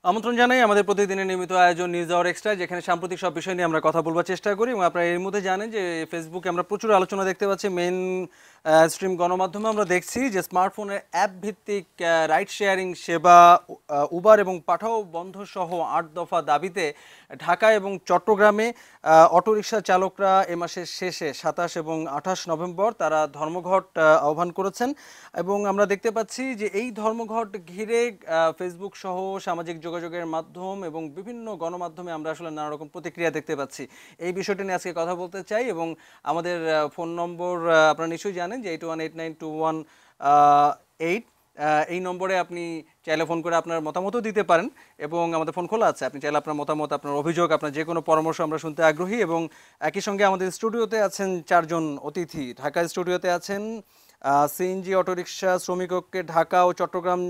আমন্ত্রণ জানাই আমাদের প্রতিদিনের নিয়মিত আয়োজন নিউজ আওয়ার এক্সট্রা, যেখানে সাম্প্রতিক সব বিষয় নিয়ে আমরা কথা বলবার চেষ্টা করি। এবং আপনারা এর মধ্যে জানেন যে ফেসবুকে আমরা প্রচুর আলোচনা দেখতে পাচ্ছি। মেইন স্ট্রিম গণমাধ্যমে আমরা দেখছি যে স্মার্টফোনের অ্যাপ ভিত্তিক রাইড শেয়ারিং সেবা উবার এবং পাঠাও বন্ধ সহ ৮ দফা দাবিতে ঢাকা এবং চট্টগ্রামে অটোরিকশা চালকরা এ মাসের শেষে ২৭ এবং ২৮ নভেম্বর তারা ধর্মঘট আহ্বান করেছেন। এবং আমরা দেখতে পাচ্ছি যে এই ধর্মঘট ঘিরে ফেসবুক সহ সামাজিক যোগাযোগের মাধ্যম এবং বিভিন্ন গণমাধ্যমে আমরা আসলে নানা রকম প্রতিক্রিয়া দেখতে পাচ্ছি। এই বিষয়টি নিয়ে আজকে কথা বলতে চাই এবং আমাদের ফোন নম্বর আপনারা নিশ্চয়ই জানেন যে 81892188 এই নম্বরে আপনি চাইলে ফোন করে আপনার মতামতও দিতে পারেন এবং আমাদের ফোন খোলা আছে। আপনি চাইলে আপনার মতামত, আপনার অভিযোগ, আপনার যে কোনো পরামর্শ আমরা শুনতে আগ্রহী। এবং একই সঙ্গে আমাদের স্টুডিওতে আছেন ৪ জন অতিথি। ঢাকা স্টুডিওতে আছেন সিএনজি অটোরিকশা শ্রমিক ঐক্যের ঢাকা ও চট্টগ্রাম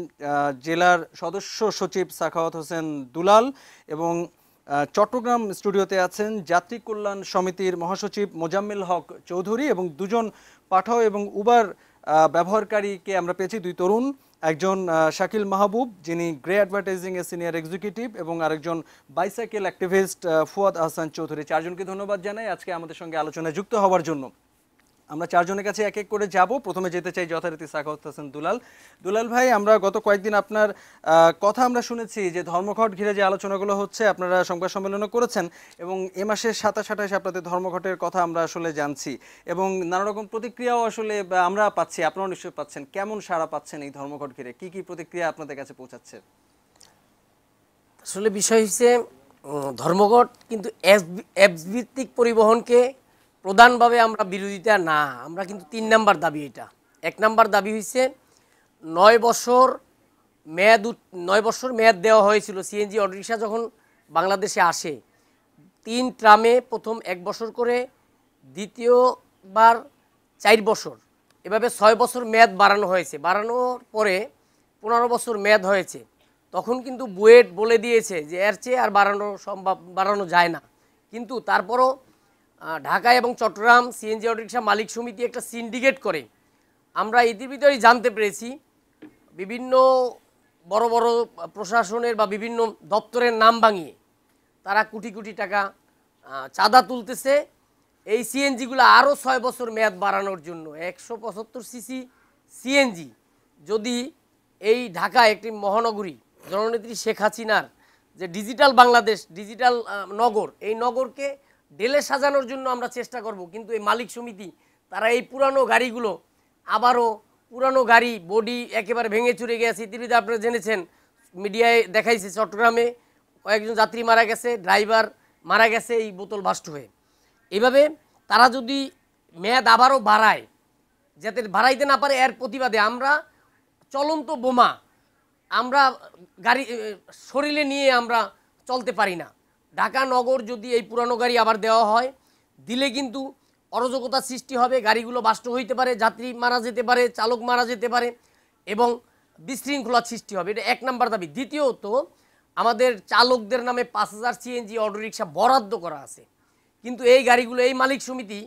জেলার সদস্য সচিব সাখাওয়াত হোসেন দুলাল এবং চট্টগ্রাম স্টুডিওতে আছেন যাত্রী কল্যাণ সমিতির মহাসচিব মোজাম্মেল হক চৌধুরী এবং দুজন পাঠাও এবং উবার ব্যবহারকারীকে আমরা পেয়েছি, দুই তরুণ, একজন শাকিল মাহবুব যিনি গ্রে অ্যাডভার্টাইজিং এর সিনিয়র এক্সিকিউটিভ এবং আরেকজন বাইসাইকেল অ্যাক্টিভিস্ট ফুয়াদ আহসান চৌধুরী। ৪ জনকে ধন্যবাদ জানাই আজকে আমাদের সঙ্গে আলোচনায় যুক্ত হওয়ার জন্য। আমরা ৪ জনের কাছে এক এক করে যাব। প্রথমে যেতে চাই যথারীতি সাখাওয়াত হোসেন দুলাল। দুলাল ভাই, আমরা গত কয়েকদিন আপনার কথা আমরা শুনেছি যে ধর্মঘট ঘিরে যে আলোচনাগুলো হচ্ছে, আপনারা সংবাদ সম্মেলনও করেছেন এবং এ মাসের ২৭-২৮ আপনাদের ধর্মঘটের কথা আমরা আসলে জানছি এবং নানা রকম প্রতিক্রিয়াও আসলে আমরা পাচ্ছি, আপনারাও নিশ্চয়ই পাচ্ছেন। কেমন সাড়া পাচ্ছেন এই ধর্মঘট ঘিরে? কি কি প্রতিক্রিয়া আপনাদের কাছে পৌঁছাচ্ছে? আসলে বিষয় হচ্ছে ধর্মঘট কিন্তু অ্যাপস ভিত্তিক পরিবহনকে প্রধানভাবে আমরা বিরোধিতা না, আমরা কিন্তু ৩ নাম্বার দাবি। এটা ১ নাম্বার দাবি হচ্ছে ৯ বছর মেয়াদ দেওয়া হয়েছিল সিএনজি অটোরিকশা যখন বাংলাদেশে আসে। ৩ ট্রামে প্রথম ১ বছর করে, দ্বিতীয়বার ৪ বছর, এভাবে ৬ বছর মেয়াদ বাড়ানো হয়েছে। বাড়ানোর পরে ১৫ বছর মেয়াদ হয়েছে। তখন কিন্তু বুয়েট বলে দিয়েছে যে এর চেয়ে আর বাড়ানো যায় না। কিন্তু তারপরও ঢাকা এবং চট্টগ্রাম সিএনজি অটোরিকশা মালিক সমিতি একটা সিন্ডিকেট করে। আমরা এটির ভিতরেই জানতে পেরেছি বিভিন্ন বড় বড় প্রশাসনের বা বিভিন্ন দপ্তরের নাম ভাঙিয়ে তারা কোটি কোটি টাকা চাঁদা তুলতেছে এই সিএনজিগুলো আরও ৬ বছর মেয়াদ বাড়ানোর জন্য। ১৭৫ সিসি সিএনজি যদি এই ঢাকা একটি মহানগরী, জননেত্রী শেখ হাসিনার যে ডিজিটাল বাংলাদেশ, ডিজিটাল নগর, এই নগরকে ঢেলে সাজানোর জন্য আমরা চেষ্টা করব। কিন্তু এই মালিক সমিতি তারা এই পুরানো গাড়িগুলো আবারও পুরানো গাড়ি বডি একেবারে ভেঙে চুরে গেছে। ইতিমধ্যে আপনারা জেনেছেন, মিডিয়ায় দেখাইছে চট্টগ্রামে কয়েকজন যাত্রী মারা গেছে, ড্রাইভার মারা গেছে এই বোতল বাস্ট হয়ে। এভাবে তারা যদি মেয়াদ আবারও বাড়ায়, যাতে বাড়াইতে না পারে, এর প্রতিবাদে আমরা চলন্ত বোমা আমরা গাড়ি শরীরে নিয়ে আমরা চলতে পারি না। ঢাকা নগর যদি এই পুরানো গাড়ি আবার দেওয়া হয়, দিলে কিন্তু অরাজকতা সৃষ্টি হবে, গাড়িগুলো বাস্ট হইতে পারে, যাত্রী মারা যেতে পারে, চালক মারা যেতে পারে এবং বিশৃঙ্খলা সৃষ্টি হবে। এটা ১ নাম্বার দাবি। দ্বিতীয়ত, আমাদের চালকদের নামে ৫,০০০ সিএনজি অটোরিকশা বরাদ্দ করা আছে, কিন্তু এই গাড়িগুলো এই মালিক সমিতি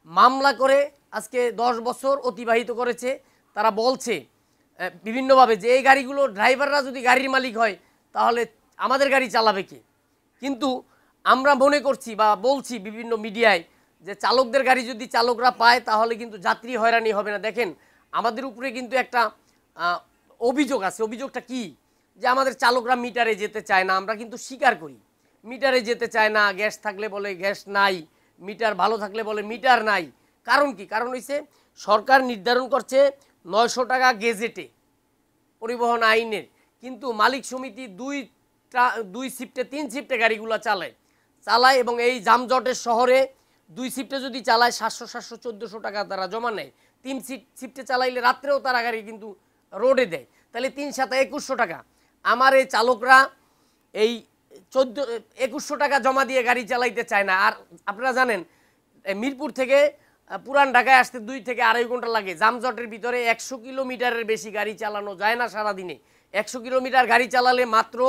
মামলা করে আজকে ১০ বছর অতিবাহিত করেছে। তারা বলছে বিভিন্নভাবে যে এই গাড়িগুলো ড্রাইভাররা যদি গাড়ির মালিক হয় তাহলে আমাদের গাড়ি চালাবে কে? কিন্তু আমরা মনে করছি বা বলছি বিভিন্ন মিডিয়ায় যে চালকদের গাড়ি যদি চালকরা পায় তাহলে কিন্তু যাত্রী হয়রানি হবে না। দেখেন, আমাদের উপরে কিন্তু একটা অভিযোগ আছে। অভিযোগটা কি? যে আমাদের চালকরা মিটারে যেতে চায় না। আমরা কিন্তু স্বীকার করি, মিটারে যেতে চায় না। গ্যাস থাকলে বলে গ্যাস নাই, মিটার ভালো থাকলে বলে মিটার নাই। কারণ কি? কারণ হইছে সরকার নির্ধারণ করছে ৯০০ টাকা গেজেটে পরিবহন আইনের, কিন্তু মালিক সমিতি দুই শিফটে ৩ শিফটে গাড়িগুলো চালায় এবং এই জামজটের শহরে 2 শিফটে যদি চালায় ৭০০ ১৪০০ টাকা তারা জমা নেয়। 3 শিফটে চালাইলে রাত্রেও তারা গাড়ি কিন্তু রোডে দেয়, তাহলে ৩ সাথে ২১০০ টাকা। আমার এই চালকরা এই ২১০০ টাকা জমা দিয়ে গাড়ি চালাইতে চায় না। আর আপনারা জানেন, মিরপুর থেকে পুরান ঢাকায় আসতে ২ থেকে ২.৫ ঘন্টা লাগে। জামজটের ভিতরে ১০০ কিলোমিটারের বেশি গাড়ি চালানো যায় না সারাদিনে। ১০০ কিলোমিটার গাড়ি চালালে মাত্র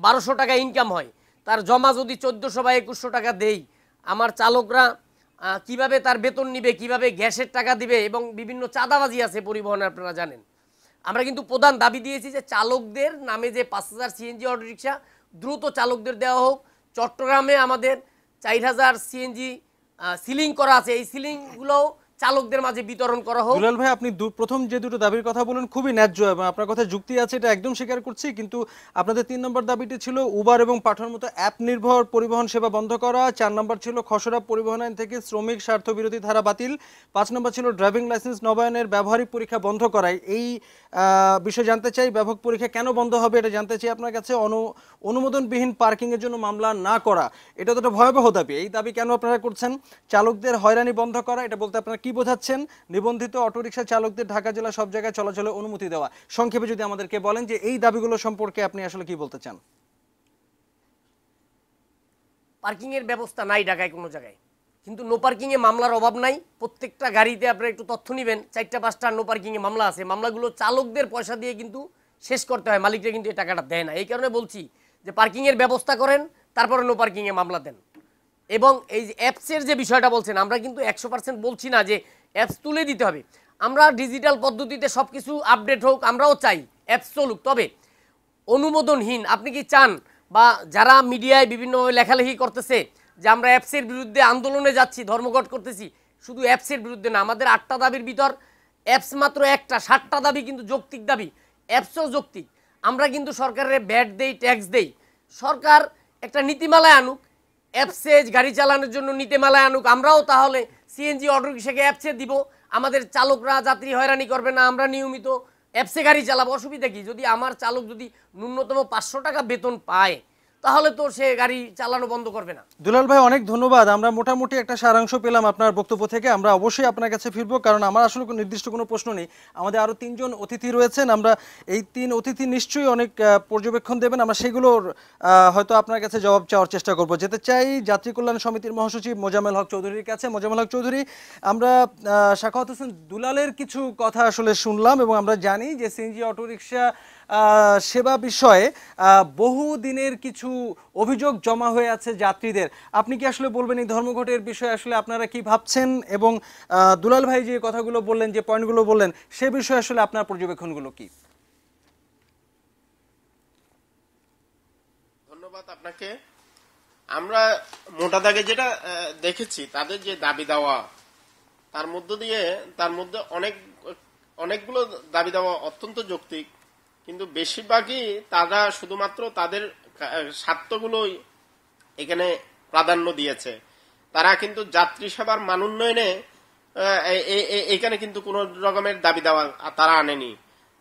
১২০০ টাকা ইনকাম হয়। তার জমা যদি ১৪০০ বা ২১০০ টাকা দেই, আমার চালকরা কিভাবে তার বেতন নিবে, কিভাবে গ্যাসের টাকা দিবে এবং বিভিন্ন চাঁদাবাজি আছে পরিবহনে, আপনারা জানেন। আমরা কিন্তু প্রধান দাবি দিয়েছি যে চালকদের নামে যে 5,000 সিএনজি অটোরিকশা দ্রুত চালকদের দেওয়া হোক। চট্টগ্রামে আমাদের 4,000 সিএনজি সিলিং করা আছে, এই সিলিংগুলোও চালকদের মাঝে বিতরণ করা হোক। দুলাল ভাই, আপনি প্রথম যে দুটো দাবির কথা বলেন খুবই ন্যায্য এবং আপনার কথা যুক্তি আছে, এটা একদম স্বীকার করছি। কিন্তু আপনাদের 3 নম্বর দাবিটি ছিল উবার এবং পাঠার মতো অ্যাপ নির্ভর পরিবহন সেবা বন্ধ করা। 4 নম্বর ছিল খসড়া পরিবহন আইন থেকে শ্রমিক স্বার্থ বিরোধী ধারা বাতিল। 5 নম্বর ছিল ড্রাইভিং লাইসেন্স নবায়নের ব্যবহারিক পরীক্ষা বন্ধ করায়। এই বিষয়ে জানতে চাই, ব্যবহারিক পরীক্ষা কেন বন্ধ হবে এটা জানতে চাই আপনার কাছে। অনুমোদনবিহীন পার্কিংয়ের জন্য মামলা না করা, এটা তো একটা ভয়াবহ দাবি। এই দাবি কেন আপনারা করছেন? চালকদের হয়রানি বন্ধ করা, এটা বলতে আপনারা কি বোঝাচ্ছেন? নিবন্ধিত অটোরিকশা চালকদের ঢাকা জেলা সব জায়গায় চলাচলের অনুমতি দেওয়া। সংক্ষেপে যদি আমাদেরকে বলেন যে এই দাবিগুলো সম্পর্কে আপনি আসলে কি বলতে চান। পার্কিংয়ের ব্যবস্থা নাই ঢাকায় কোনো জায়গায়, কিন্তু নো পার্কিংয়ে মামলার অভাব নাই। প্রত্যেকটা গাড়িতে আপনারা একটু তথ্য নেবেন, 4-5টা নো পার্কিংয়ে মামলা আছে। মামলাগুলো চালকদের পয়সা দিয়ে কিন্তু শেষ করতে হয়, মালিকরা কিন্তু এই টাকাটা দেয় না। এই কারণে বলছি যে পার্কিংয়ের ব্যবস্থা করেন, তারপরে নো পার্কিংয়ে মামলা দেন। এবং এই যে অ্যাপসের যে বিষয়টা বলছেন, আমরা কিন্তু 100% বলছি না যে অ্যাপস তুলে দিতে হবে। আমরা ডিজিটাল পদ্ধতিতে সব কিছু আপডেট হোক, আমরাও চাই অ্যাপস চলুক। তবে অনুমোদনহীন, আপনি কি চান বা যারা মিডিয়ায় বিভিন্নভাবে লেখালেখি করতেছে যে আমরা অ্যাপসের বিরুদ্ধে আন্দোলনে যাচ্ছি, ধর্মঘট করতেছি, শুধু অ্যাপসের বিরুদ্ধে না, আমাদের 8টা দাবির ভিতর অ্যাপস মাত্র একটা, 7টা দাবি কিন্তু যৌক্তিক দাবি, অ্যাপসও যৌক্তিক। আমরা কিন্তু সরকারের ব্যাট দেই, ট্যাক্স দেই। সরকার একটা নীতিমালায় আনুক, অ্যাপসে গাড়ি চালানোর জন্য নীতিমালায় আনুক, আমরাও তাহলে সিএনজি অটোরিকশাকে অ্যাপসে দিব। আমাদের চালকরা যাত্রী হয়রানি করবে না, আমরা নিয়মিত অ্যাপসে গাড়ি চালাবো। অসুবিধা কি? যদি আমার চালক যদি ন্যূনতম 500 টাকা বেতন পায়, তাহলে তো সে গাড়ি চালানো বন্ধ করবে না। দুলাল ভাই, অনেক ধন্যবাদ। আমরা মোটামুটি একটা সারাংশ পেলাম আপনার বক্তব্য থেকে। আমরা অবশ্যই আপনার কাছে ফিরবো, কারণ আমার আসলে কোনো নির্দিষ্ট কোনো প্রশ্ন নেই। আমাদের আরো 3 জন অতিথি রয়েছেন, আমরা এই 3 অতিথি নিশ্চয়ই অনেক পর্যবেক্ষণ দেবেন, আমরা সেগুলোর হয়তো আপনার কাছে জবাব চাওয়ার চেষ্টা করব। যেতে চাই যাত্রী কল্যাণ সমিতির মহাসচিব মোজাম্মেল হক চৌধুরীর কাছে। মোজাম্মেল হক চৌধুরী, আমরা সাখাওয়াত হোসেন দুলালের কিছু কথা আসলে শুনলাম এবং আমরা জানি যে সিএনজি অটোরিকশা সেবা বিষয়ে বহু দিনের কিছু অভিযোগ জমা হয়ে আছে যাত্রীদের। আপনি কি আসলে বলবেন এই ধর্মঘটের বিষয়ে আসলে আপনারা কি ভাবছেন, এবং দুলাল ভাই যে কথাগুলো বললেন, যে পয়েন্টগুলো বললেন, সে বিষয়ে আসলে আপনার পর্যবেক্ষণগুলো কি? ধন্যবাদ আপনাকে। আমরা মোটা দাগে যেটা দেখেছি, তাদের যে দাবি দেওয়া, তার মধ্যে অনেকগুলো দাবি দেওয়া অত্যন্ত যৌক্তিক, কিন্তু বেশিরভাগই তারা শুধুমাত্র তাদের স্বার্থগুলোই এখানে প্রাধান্য দিয়েছে। তারা কিন্তু যাত্রী সেবার মান উন্নয়নে এখানে কিন্তু কোন রকমের দাবি দেওয়া তারা আনেনি।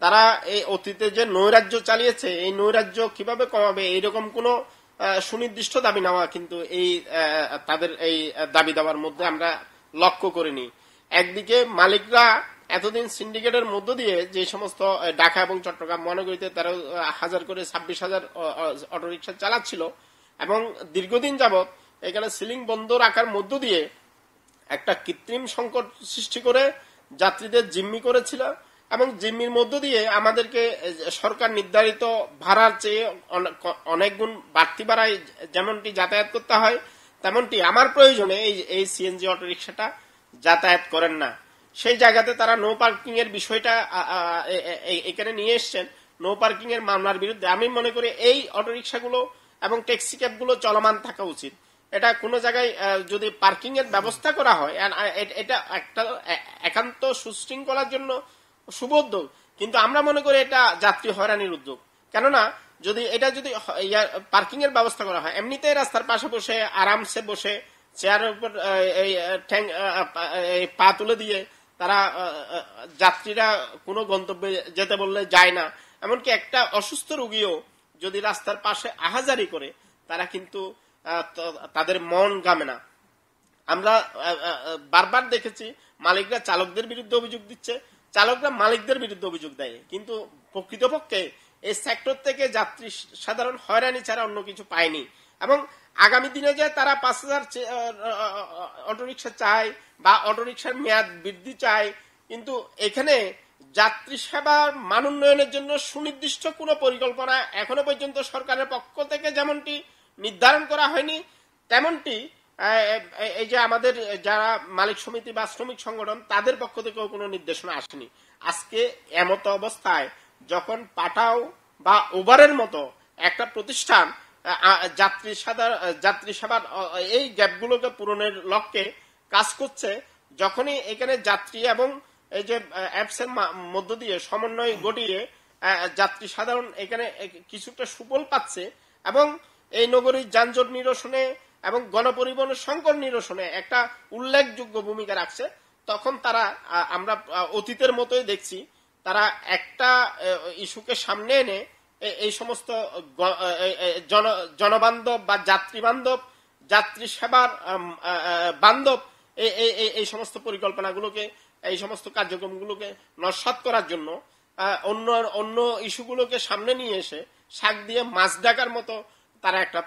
তারা এই অতীতে যে নৈরাজ্য চালিয়েছে, এই নৈরাজ্য কিভাবে কমাবে, এইরকম কোন সুনির্দিষ্ট দাবি নেওয়া কিন্তু তাদের এই দাবি দেওয়ার মধ্যে আমরা লক্ষ্য করিনি। একদিকে মালিকরা এতদিন সিন্ডিকেটের মধ্য দিয়ে যে সমস্ত ঢাকা এবং চট্টগ্রাম মহানগরীতে 13,000 করে 26,000 অটোরিকশা চালাচ্ছিল এবং দীর্ঘদিন যাবৎ এখানে সিলিং বন্ধ রাখার মধ্য দিয়ে একটা কৃত্রিম সংকট সৃষ্টি করে যাত্রীদের জিম্মি করেছিল, এবং জিম্মির মধ্য দিয়ে আমাদেরকে সরকার নির্ধারিত ভাড়ার চেয়ে অনেক গুণ বাড়তি ভাড়ায় যেমনটি যাতায়াত করতে হয়, তেমনটি আমার প্রয়োজনে এই সিএনজি অটোরিকশাটা যাতায়াত করেন না। সেই জায়গাতে তারা নো পার্কিং এর বিষয়টা এখানে নিয়ে এসছেন। নো পার্কিং এর মামলার বিরুদ্ধে আমি মনে করি এই অটোরিকশাগুলো এবং ট্যাক্সি ক্যাবগুলো চলমান থাকা উচিত। এটা কোনো জায়গায় যদি পার্কিং এর ব্যবস্থা করা হয়, এটা একটা একান্ত সুশৃঙ্খলার জন্য শুভ উদ্যোগ, কিন্তু আমরা মনে করি এটা যাত্রী হয়রানির উদ্যোগ। কেননা যদি পার্কিং এর ব্যবস্থা করা হয়, এমনিতে রাস্তার পাশে বসে আরামসে বসে চেয়ারের উপর পা তুলে দিয়ে তারা যাত্রীরা কোনো গন্তব্যে যেতে বললে যায় না। এমনকি একটা অসুস্থ রোগীও যদি রাস্তার পাশে আহাজারি করে, তারা কিন্তু তাদের মন গামে না। আমরা বারবার দেখেছি মালিকরা চালকদের বিরুদ্ধে অভিযোগ দিচ্ছে, চালকরা মালিকদের বিরুদ্ধে অভিযোগ দেয়, কিন্তু প্রকৃতপক্ষে এই সেক্টর থেকে যাত্রী সাধারণ হয়রানি ছাড়া অন্য কিছু পায়নি। এবং আগামী দিনে যে তারা 5,000 অটোরিকশা চায় বা অটোরিকশার মেয়াদ বৃদ্ধি চায়, কিন্তু এখানে যাত্রী সেবার মান উন্নয়নের জন্য সুনির্দিষ্ট কোনো পরিকল্পনা এখনো পর্যন্ত সরকারের পক্ষ থেকে যেমনটি নির্ধারণ করা হয়নি, তেমনটি এই যে আমাদের যারা মালিক সমিতি বা শ্রমিক সংগঠন, তাদের পক্ষ থেকেও কোনো নির্দেশনা আসেনি। আজকে এমতো অবস্থায় যখন পাঠাও বা উবারের মতো একটা প্রতিষ্ঠান যাত্রী সেবার এই গ্যাপগুলোকে পূরণের লক্ষ্যে কাজ করছে, যখনই এখানে যাত্রী এবং এই যে অ্যাপস এর মধ্য দিয়ে সমন্বয় ঘটিয়ে যাত্রী সাধারণ এখানে কিছুটা সুফল পাচ্ছে এবং এই নগরীর যানজট নিরসনে এবং গণপরিবহনের সংকট নিরসনে একটা উল্লেখযোগ্য ভূমিকা রাখছে, তখন তারা আমরা অতীতের মতোই দেখছি তারা একটা ইস্যুকে সামনে এনে এই সমস্ত জনবান্ধব বা যাত্রী বান্ধব, যাত্রী সেবার বান্ধব এই সমস্ত পরিকল্পনাগুলোকে, এই সমস্ত কার্যক্রমগুলোকে নস্যাৎ করার জন্য অন্য ইস্যুগুলোকে সামনে নিয়ে এসে শাক দিয়ে মাছ ডাকার মতো তারা একটা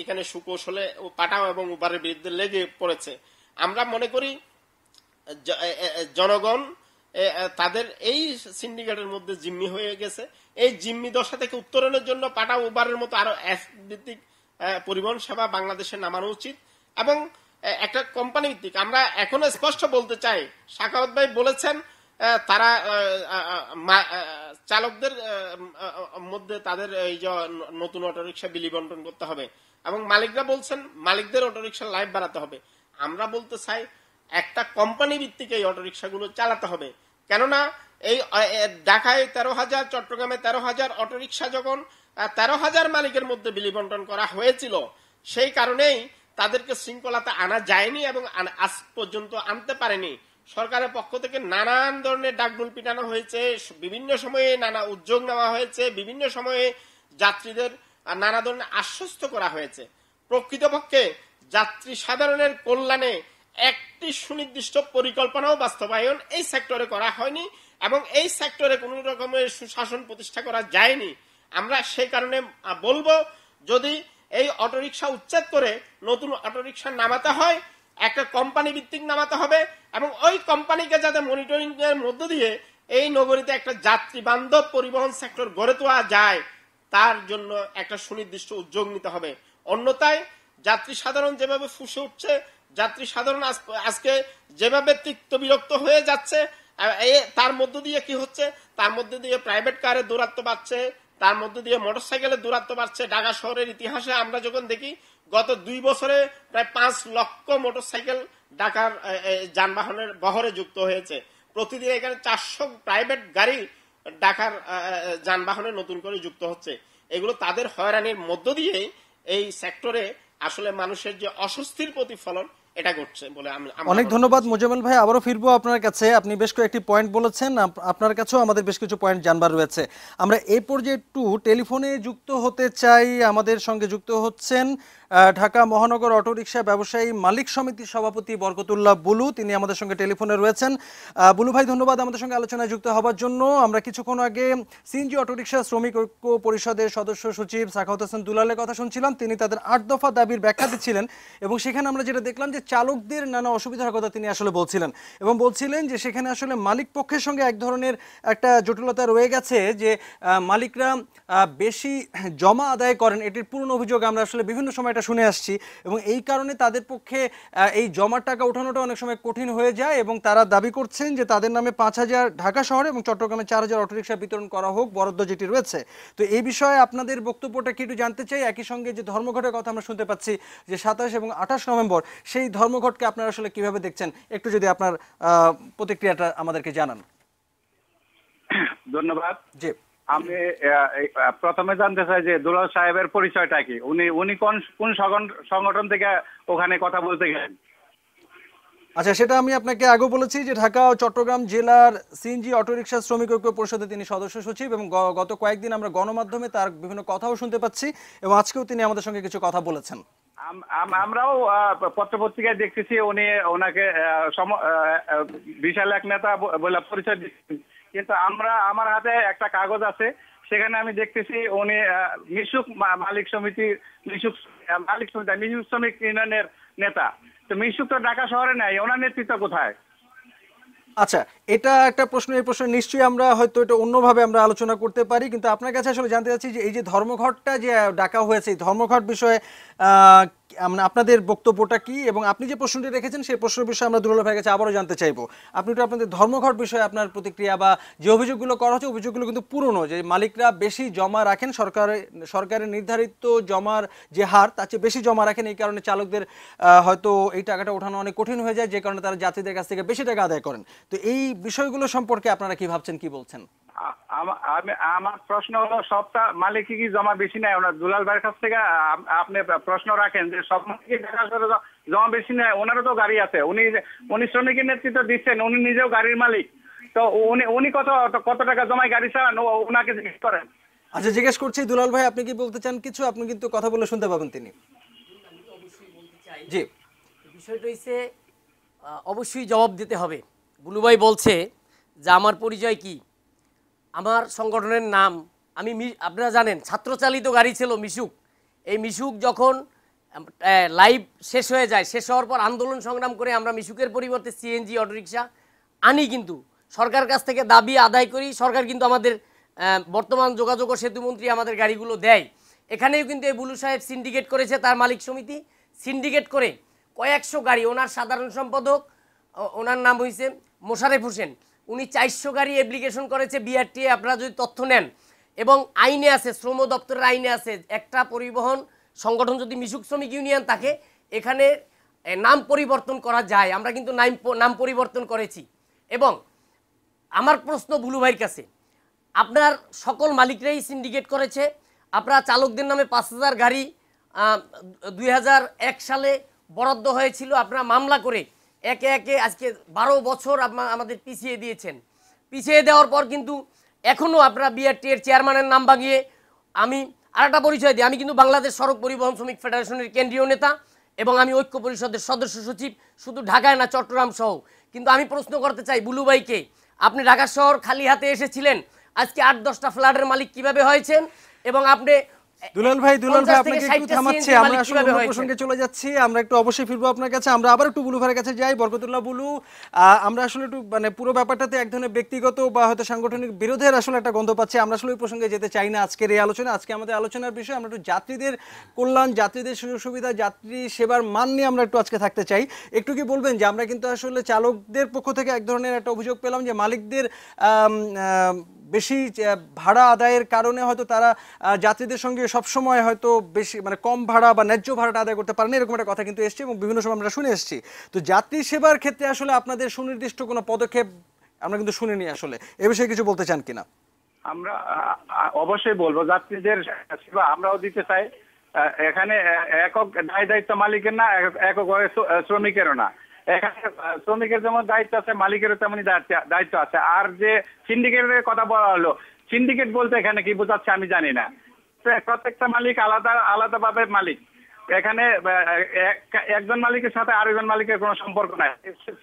এখানে সুকৌশলে পাঠাও এবং উবারের বিরুদ্ধে লেগে পড়েছে। আমরা মনে করি জনগণ তাদের এই সিন্ডিকেটের মধ্যে জিম্মি হয়ে গেছে। এই জিম্মি দশা থেকে উত্তরণের জন্য পাঠাও উবারের মতো আরো অ্যাপ ভিত্তিক পরিবহন সেবা বাংলাদেশে নামানো উচিত এবং একটা কোম্পানি ভিত্তিক। আমরা এখনো স্পষ্ট বলতে চাই, সাখাওয়াত ভাই বলেছেন তারা চালকদের মধ্যে তাদের এই যে নতুন অটোরিকশা বিলি বন্টন করতে হবে এবং মালিকরা বলছেন মালিকদের অটোরিকশা লাইভ বাড়াতে হবে। আমরা বলতে চাই একটা কোম্পানি ভিত্তিক এই অটোরিকশাগুলো চালাতে হবে, কেননা এই ঢাকায় 13,000, চট্টগ্রামে 13,000 অটোরিকশা যখন 13,000 মালিকের মধ্যে বিলি বন্টন করা হয়েছিল, সেই কারণেই তাদেরকে শৃঙ্খলাতে আনা যায়নি এবং আজ পর্যন্ত আনতে পারেনি। সরকারের পক্ষ থেকে নানান ধরনের ডাকডোল পিটানো হয়েছে, বিভিন্ন সময়ে নানা উদ্যোগ নেওয়া হয়েছে, বিভিন্ন সময়ে যাত্রীদের নানা ধরনের আশ্বস্ত করা হয়েছে। প্রকৃতপক্ষে যাত্রী সাধারণের কল্যাণে একটি সুনির্দিষ্ট পরিকল্পনাও বাস্তবায়ন এই সেক্টরে করা হয়নি এবং এই সেক্টরে কোন রকমের সুশাসন প্রতিষ্ঠা করা যায়নি। আমরা সেই কারণে বলবো, যদি এই অটোরিকশা উচ্ছেদ করে নতুন অটোরিকশা নামাতে হয়, একটা কোম্পানি ভিত্তিক নামাতে হবে এবং ওই কোম্পানিকে যাতে মনিটরিং এর মধ্য দিয়ে এই নগরীতে একটা যাত্রী বান্ধব পরিবহন সেক্টর গড়ে তোলা যায়, তার জন্য একটা সুনির্দিষ্ট উদ্যোগ নিতে হবে। অন্যথায় যাত্রী সাধারণ যেভাবে ফুঁসে উঠছে, যাত্রী সাধারণ আজকে যেভাবে তিক্ত বিরক্ত হয়ে যাচ্ছে, তার মধ্য দিয়ে কি হচ্ছে, তার মধ্যে দিয়ে প্রাইভেট কারের দূরত্ব বাড়ছে, তার মধ্যে দিয়ে মোটরসাইকেলের দূরত্ব বাড়ছে। ঢাকা শহরের ইতিহাসে আমরা যখন দেখি গত 2 বছরে প্রায় 5 লক্ষ মোটরসাইকেল ঢাকার যানবাহনের বহরে যুক্ত হয়েছে। প্রতিদিন এখানে 400 প্রাইভেট গাড়ি ঢাকার যানবাহনে নতুন করে যুক্ত হচ্ছে। এগুলো তাদের হয়রানির মধ্য দিয়ে এই সেক্টরে আসলে মানুষের যে অস্বস্তির প্রতিফলন এটা ঘটছে বলে আমি। অনেক ধন্যবাদ মোজাম্মেল ভাই, আবারও ফিরবো আপনার কাছে। আপনি বেশ কয়েকটি পয়েন্ট বলেছেন, আপনার কাছেও আমাদের বেশ কিছু পয়েন্ট জানবার রয়েছে। আমরা এই পর্যায়ে একটু টেলিফোনে যুক্ত হতে চাই। আমাদের সঙ্গে যুক্ত হচ্ছেন ঢাকা মহানগর অটোরিকশা ব্যবসায়ী মালিক সমিতির সভাপতি বরকতুল্লাহ বুলু, তিনি আমাদের সঙ্গে টেলিফোনে রয়েছেন। বুলু ভাই, ধন্যবাদ আমাদের সঙ্গে আলোচনায় যুক্ত হওয়ার জন্য। আমরা কিছুক্ষণ আগে সিএনজি অটোরিকশা শ্রমিক ঐক্য পরিষদের সদস্য সচিব সাখাওয়াত হোসেন দুলালের কথা শুনছিলাম। তিনি তাদের 8 দফা দাবির ব্যাখ্যা দিচ্ছিলেন এবং সেখানে আমরা যেটা দেখলাম যে চালকদের নানা অসুবিধার কথা তিনি আসলে বলছিলেন এবং বলছিলেন যে সেখানে আসলে মালিক পক্ষের সঙ্গে এক ধরনের একটা জটিলতা রয়ে গেছে যে মালিকরা বেশি জমা আদায় করেন, এটির পূর্ণ অভিযোগ আমরা আসলে বিভিন্ন সময় এটা শুনে আসছি এবং এই কারণে তাদের পক্ষে এই জমার টাকা ওঠানোটা অনেক সময় কঠিন হয়ে যায় এবং তারা দাবি করছেন যে তাদের নামে 5,000 ঢাকা শহরে এবং চট্টগ্রামে 4,000 অটোরিকশা বিতরণ করা হোক, বরাদ্দ যেটি রয়েছে। তো এই বিষয়ে আপনাদের বক্তব্যটা কি একটু জানতে চাই। একই সঙ্গে যে ধর্মঘটের কথা আমরা শুনতে পাচ্ছি যে 27 এবং 28 নভেম্বর, সেই ধর্মঘটকে আপনারা আসলে কিভাবে দেখছেন, একটু যদি আপনার প্রতিক্রিয়াটা আমাদেরকে জানান। ধন্যবাদ। জি, আমি প্রথমে জানতে চাই যে দুলাল সাহেবের পরিচয়টা কি, উনি কোন সংগঠন থেকে ওখানে কথা বলতে গেলেন? আচ্ছা, সেটা আমি আপনাকে আগেও বলেছি যে ঢাকা ও চট্টগ্রাম জেলার সিএনজি অটোরিকশা শ্রমিক ঐক্য পরিষদে তিনি সদস্য সচিব এবং গত কয়েকদিন আমরা গণমাধ্যমে তার বিভিন্ন কথাও শুনতে পাচ্ছি এবং আজকেও তিনি আমাদের সঙ্গে কিছু কথা বলেছেন। আমরাও পত্রপত্রিকায় দেখতেছি উনি ওনাকে বিশাল এক নেতা বলে পরিচয় দিচ্ছেন, কিন্তু আমার হাতে একটা কাগজ আছে, সেখানে আমি দেখতেছি উনি মিশুক মালিক শ্রমিক ইউনিয়নের নেতা। তো মিশুক তো ঢাকা শহরে নাই, ওনার নেতৃত্ব কোথায়? আচ্ছা, এটা একটা প্রশ্ন। এই প্রশ্ন নিশ্চয়ই আমরা হয়তো এটা অন্যভাবে আমরা আলোচনা করতে পারি, কিন্তু আপনার কাছে আসলে জানতে চাচ্ছি যে এই যে ধর্মঘটটা যে ডাকা হয়েছে, এই ধর্মঘট বিষয়ে মানে আপনাদের বক্তব্যটা কি, এবং আপনি যে প্রশ্নটি রেখেছেন সেই প্রশ্নের বিষয়ে আমরা দুলাল ভাইয়ের কাছে আবারও জানতে চাইবো। আপনি একটু আপনাদের ধর্মঘট বিষয়ে আপনার প্রতিক্রিয়া, বা যে অভিযোগগুলো করা হচ্ছে অভিযোগগুলো কিন্তু পুরনো, যে মালিকরা বেশি জমা রাখেন, সরকারের নির্ধারিত জমার যে হার তার চেয়ে বেশি জমা রাখেন, এই কারণে চালকদের হয়তো এই টাকাটা ওঠানো অনেক কঠিন হয়ে যায়, যে কারণে তারা যাত্রীদের কাছ থেকে বেশি টাকা আদায় করেন। তো এই বিষয়গুলো সম্পর্কে আপনারা কি ভাবছেন, কি বলছেন? আমার প্রশ্ন হলো, সবটা মালিক কি জমা বেশি নেয়? ওনার দুলাল ভাইয়ের কাছ থেকে আপনি প্রশ্ন রাখেন যে সব মালিক জমা বেশি নেয়? ওনারও তো গাড়ি আছে, উনি শ্রমিকের নেতৃত্ব দিচ্ছেন, উনি নিজেও গাড়ির মালিক। তো উনি কত টাকা জমায় গাড়ি চালান, ওনাকে জিজ্ঞেস করেন। আচ্ছা, জিজ্ঞেস করছি দুলাল ভাই, আপনি কি বলতে চান কিছু? আপনি কিন্তু কথা বলে শুনতে পাবেন তিনি। জি, বিষয়টা হচ্ছে অবশ্যই জবাব দিতে হবে। বুলু ভাই বলছে যে আমার পরিচয় কি, আমার সংগঠনের নাম, আপনারা জানেন ছাত্রচালিত গাড়ি ছিল মিশুক। এই মিশুক যখন লাইভ শেষ হয়ে যায়, শেষ হওয়ার পর আন্দোলন সংগ্রাম করে আমরা মিশুকের পরিবর্তে সিএনজি অটোরিকশা আনি, কিন্তু সরকার কাছ থেকে দাবি আদায় করি। সরকার কিন্তু আমাদের বর্তমান যোগাযোগ ও সেতুমন্ত্রী আমাদের গাড়িগুলো দেয়। এখানেও কিন্তু এই বুলু সাহেব সিন্ডিকেট করেছে, তার মালিক সমিতি সিন্ডিকেট করে কয়েকশো গাড়ি, ওনার সাধারণ সম্পাদক ওনার নাম হয়েছে মোশারেফ হোসেন, উনি 400 গাড়ি অ্যাপ্লিকেশন করেছে বিআরটিএ। আপনারা যদি তথ্য নেন, এবং আইনে আছে, শ্রম দপ্তরের আইনে আছে, একটা পরিবহন সংগঠন যদি মিশুক শ্রমিক ইউনিয়ন থাকে, এখানে নাম পরিবর্তন করা যায়। আমরা কিন্তু নাম পরিবর্তন করেছি। এবং আমার প্রশ্ন বুলু ভাইয়ের কাছে, আপনার সকল মালিকরাই সিন্ডিকেট করেছে। আপনারা চালকদের নামে 5000 গাড়ি 2001 সালে বরাদ্দ হয়েছিল, আপনারা মামলা করে একে একে আজকে 12 বছর আমাদের পিছিয়ে দিয়েছেন। পিছিয়ে দেওয়ার পর কিন্তু এখনও আপনারা বিআরটি এর চেয়ারম্যানের নাম ভাঙিয়ে, আমি আরেকটা পরিচয় দিই, আমি কিন্তু বাংলাদেশ সড়ক পরিবহন শ্রমিক ফেডারেশনের কেন্দ্রীয় নেতা, এবং আমি ঐক্য পরিষদের সদস্য সচিব, শুধু ঢাকায় না চট্টগ্রাম সহ। কিন্তু আমি প্রশ্ন করতে চাই বুলু ভাইকে, আপনি ঢাকা শহর খালি হাতে এসেছিলেন, আজকে 8-10টা ফ্ল্যাটের মালিক কিভাবে হয়েছেন? এবং আপনি দুলাল ভাই আপনাকে একটু থামাচ্ছি, আমরা আসলে অন্য প্রসঙ্গে চলে যাচ্ছি। আমরা একটু অবশ্যই ফিরবো আপনার কাছে। আমরা আবার একটু বুলু ভাইয়ের কাছে যাই। বরকতুল্লাহ বুলু, আমরা আসলে একটু মানে পুরো ব্যাপারটাতে এক ধরনের ব্যক্তিগত বা হয়তো সাংগঠনিক বিরোধের আসলে একটা গন্ধ পাচ্ছি। আমরা আসলে ওই প্রসঙ্গে যেতে চাই না আজকের এই আলোচনা। আজকে আমাদের আলোচনার বিষয় আমরা একটু যাত্রীদের কল্যাণ, যাত্রীদের সুযোগ সুবিধা, যাত্রী সেবার মান নিয়ে আমরা একটু আজকে থাকতে চাই। একটু কি বলবেন যে আমরা কিন্তু আসলে চালকদের পক্ষ থেকে এক ধরনের একটা অভিযোগ পেলাম যে মালিকদের বেশি ভাড়া আদায়ের কারণে হয়তো তারা যাত্রীদের সঙ্গে সবসময় হয়তো বেশি মানে কম ভাড়া বা ন্যায্য ভাড়াটা আদায় করতে পারেন, এরকম একটা কথা কিন্তু এসছে এবং বিভিন্ন সময় আমরা শুনে এসেছি। তো যাত্রী সেবার ক্ষেত্রে আসলে আপনাদের সুনির্দিষ্ট কোনো পদক্ষেপ আমরা কিন্তু শুনিনি, আসলে এ বিষয়ে কিছু বলতে চান কিনা? আমরা অবশ্যই বলবো, যাত্রীদের সেবা আমরাও দিতে চাই। এখানে একক দায়িত্ব মালিকের না, একক শ্রমিকেরও না। এখানে শ্রমিকের যেমন দায়িত্ব আছে, মালিকেরও তেমনই দায়িত্ব আছে। আর যে সিন্ডিকেটের কথা বলা হলো, সিন্ডিকেট বলতে এখানে কি বোঝাচ্ছে আমি জানি না। প্রত্যেকটা মালিক আলাদাভাবে মালিক। এখানে একজন মালিকের সাথে আরেকজন মালিকের কোনো সম্পর্ক নাই,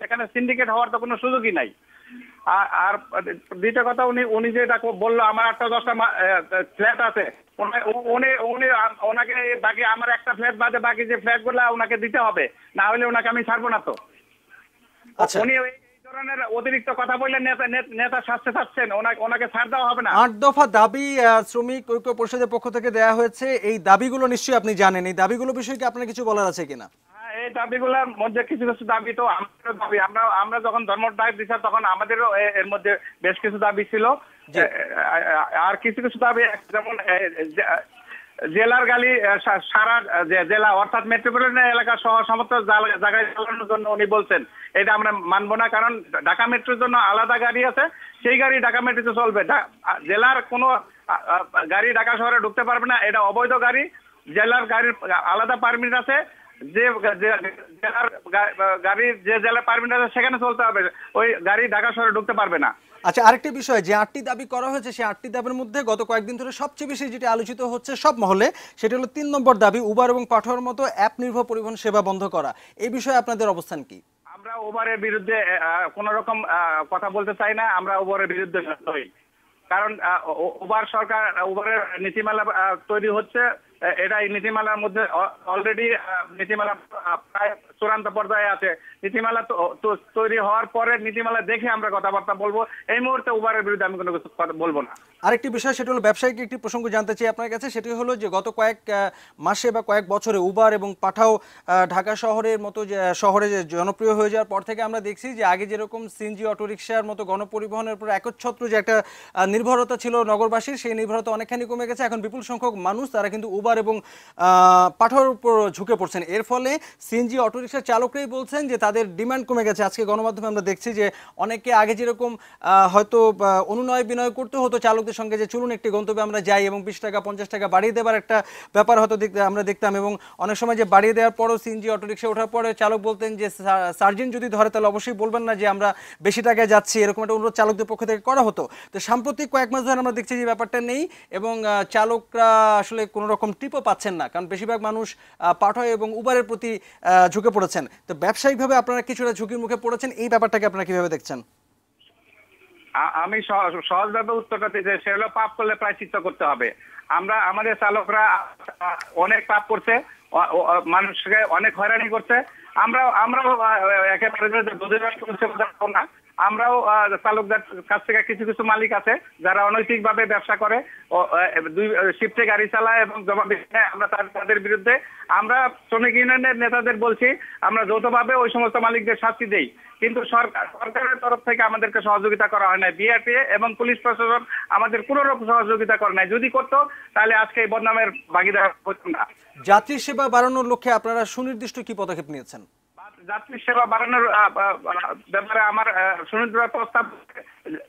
সেখানে সিন্ডিকেট হওয়ার তো কোনো সুযোগই নাই। আর দ্বিতীয় কথা, উনি যেটা বললো আমার 8-10টা ফ্ল্যাট আছে, ওনাকে বাকি আমার একটা ফ্ল্যাট বাদে বাকি যে ফ্ল্যাট গুলা ওনাকে দিতে হবে, না হলে ওনাকে আমি ছাড়বো না। তো উনি এই ধরনের অতিরিক্ত কথা বললে নেতা শাস্তি চাচ্ছেন, ওনাকে ছাড় দেওয়া হবে না। 8 দফা দাবি শ্রমিক ঐক্য পরিষদের পক্ষ থেকে দেয়া হয়েছে। এই দাবিগুলো নিশ্চয়ই আপনি জানেন, এই দাবিগুলো বিষয়ে কি আপনার কিছু বলার আছে কিনা? এই দাবিগুলোর মধ্যে কিছু কিছু দাবি তো আমাদেরও দাবি। আমরা যখন ধর্মঘট দিচ্ছি তখন আমাদেরও এর মধ্যে বেশ কিছু দাবি ছিল। আর কিছু কিছু দাবি, যেমন জেলার গাড়ি সারা জেলা অর্থাৎ মেট্রোপলিটন এলাকা সহ সমস্ত জায়গায় চালানোর জন্য উনি বলছেন, এটা আমরা মানবো না। কারণ ঢাকা মেট্রোর জন্য আলাদা গাড়ি আছে, সেই গাড়ি ঢাকা মেট্রোতে চলবে। জেলার কোনো গাড়ি ঢাকা শহরে ঢুকতে পারবে না, এটা অবৈধ গাড়ি। জেলার গাড়ির আলাদা পারমিট আছে, যে জেলার গাড়ির যে জেলার পারমিট আছে সেখানে চলতে হবে, ওই গাড়ি ঢাকা শহরে ঢুকতে পারবে না। আচ্ছা, আরেকটি বিষয়, যে 8টি দাবি করা হয়েছে সেই 8টি দাবির মধ্যে গত কয়েকদিন ধরে সবচেয়ে বেশি যেটা আলোচিত হচ্ছে সব মহলে, সেটা হলো 3 নম্বর দাবি, উবার এবং পাঠাওয়ার মতো অ্যাপ নির্ভর পরিবহন সেবা বন্ধ করা। এই বিষয়ে আপনাদের অবস্থান কি? আমরা উবারের বিরুদ্ধে কোন রকম কথা বলতে চাই না। আমরা উবারের বিরুদ্ধে নই, কারণ উবারের নীতিমালা তৈরি হচ্ছে। এটা এই নীতিমালার মধ্যে অলরেডি নীতিমালা প্রায় চূড়ান্ত পর্যায়ে আছে। নীতিমালা তো তৈরি হওয়ার পরে নীতিমালা দেখে আমরা কথাবার্তা বলবো। এই মুহূর্তে উবারের বিরুদ্ধে আমি কোনো কিছু কথা বলবো না। আরেকটি বিষয়, সেটা হলো ব্যবসায়িক একটি প্রসঙ্গ জানতে চাই আপনার কাছে। সেটি হলো যে গত কয়েক মাসে বা কয়েক বছরে উবার এবং পাঠাও ঢাকা শহরের মতো শহরে যে জনপ্রিয় হয়ে যাওয়ার পর থেকে আমরা দেখছি যে আগে যেরকম সিএনজি অটোরিকশার মতো গণপরিবহনের উপর একচ্ছত্র যে একটা নির্ভরতা ছিল নগরবাসীর, সেই নির্ভরতা অনেকখানি কমে গেছে। এখন বিপুল সংখ্যক মানুষ তারা কিন্তু উবার এবং পাঠাওর উপর ঝুঁকে পড়ছেন। এর ফলে সিএনজি অটোরিকশার চালকরাই বলছেন যে তাদের ডিমান্ড কমে গেছে। আজকে গণমাধ্যমে আমরা দেখছি যে অনেকে আগে যেরকম হয়তো অনুনয় বিনয় করতে হতো চালকদের সঙ্গে যে চলুন একটি গন্তব্যে আমরা যাই, এবং 20 টাকা 50 টাকা বাড়িয়ে দেওয়ার একটা ব্যাপার হয়তো আমরা দেখতাম, এবং অনেক সময় যে বাড়িয়ে দেওয়ার পরও সিএনজি অটোরিকশা ওঠার পরে চালক বলতেন যে সার্জেন্ট যদি ধরে তাহলে অবশ্যই বলবেন না যে আমরা বেশি টাকায় যাচ্ছি, এরকম একটা অনুরোধ চালকদের পক্ষ থেকে করা হতো। তো সাম্প্রতিক কয়েক মাস ধরে আমরা দেখছি যে ব্যাপারটা নেই, এবং চালকরা আসলে কোনো রকম টিপও পাচ্ছেন না, কারণ বেশিরভাগ মানুষ পাঠাও এবং উবারের প্রতি ঝুঁকে পড়েছেন। তো ব্যবসায়িকভাবে আপনারা কিছুটা ঝুঁকির মুখে পড়েছেন, এই ব্যাপারটাকে আপনারা কিভাবে দেখছেন? আমি সহজভাবে উত্তরটা দিতে, সেগুলো পাপ করলে প্রায়শ্চিত্ত করতে হবে। আমাদের চালকরা অনেক পাপ করছে, মানুষকে অনেক হয়রানি করছে। আমরাও একেবারে না, আমরাও চালকদের কাছ থেকে কিছু কিছু মালিক আছে যারা অনৈতিকভাবে ব্যবসা করে, দুই শিফটে গাড়ি চালায় এবং জমা নেয়। আমরা তাদের বিরুদ্ধে আমরা শ্রমিক ইউনিয়নের নেতাদের বলছি, আমরা যৌথভাবে ওই সমস্ত মালিকদের শাস্তি দেই, কিন্তু সরকারের তরফ থেকে আমাদেরকে সহযোগিতা করা হয় না। বিআরটিএ এবং পুলিশ প্রশাসন আমাদের কোনো রকম সহযোগিতা করে নাই। যদি করতো তাহলে আজকে এই বদনামের ভাগিদার হতো না। যাত্রী সেবা বাড়ানোর লক্ষ্যে আপনারা সুনির্দিষ্ট কি পদক্ষেপ নিয়েছেন? যাত্রী সেবা বাড়ানোর ব্যাপারে আমার সুনির্দিষ্ট প্রস্তাব,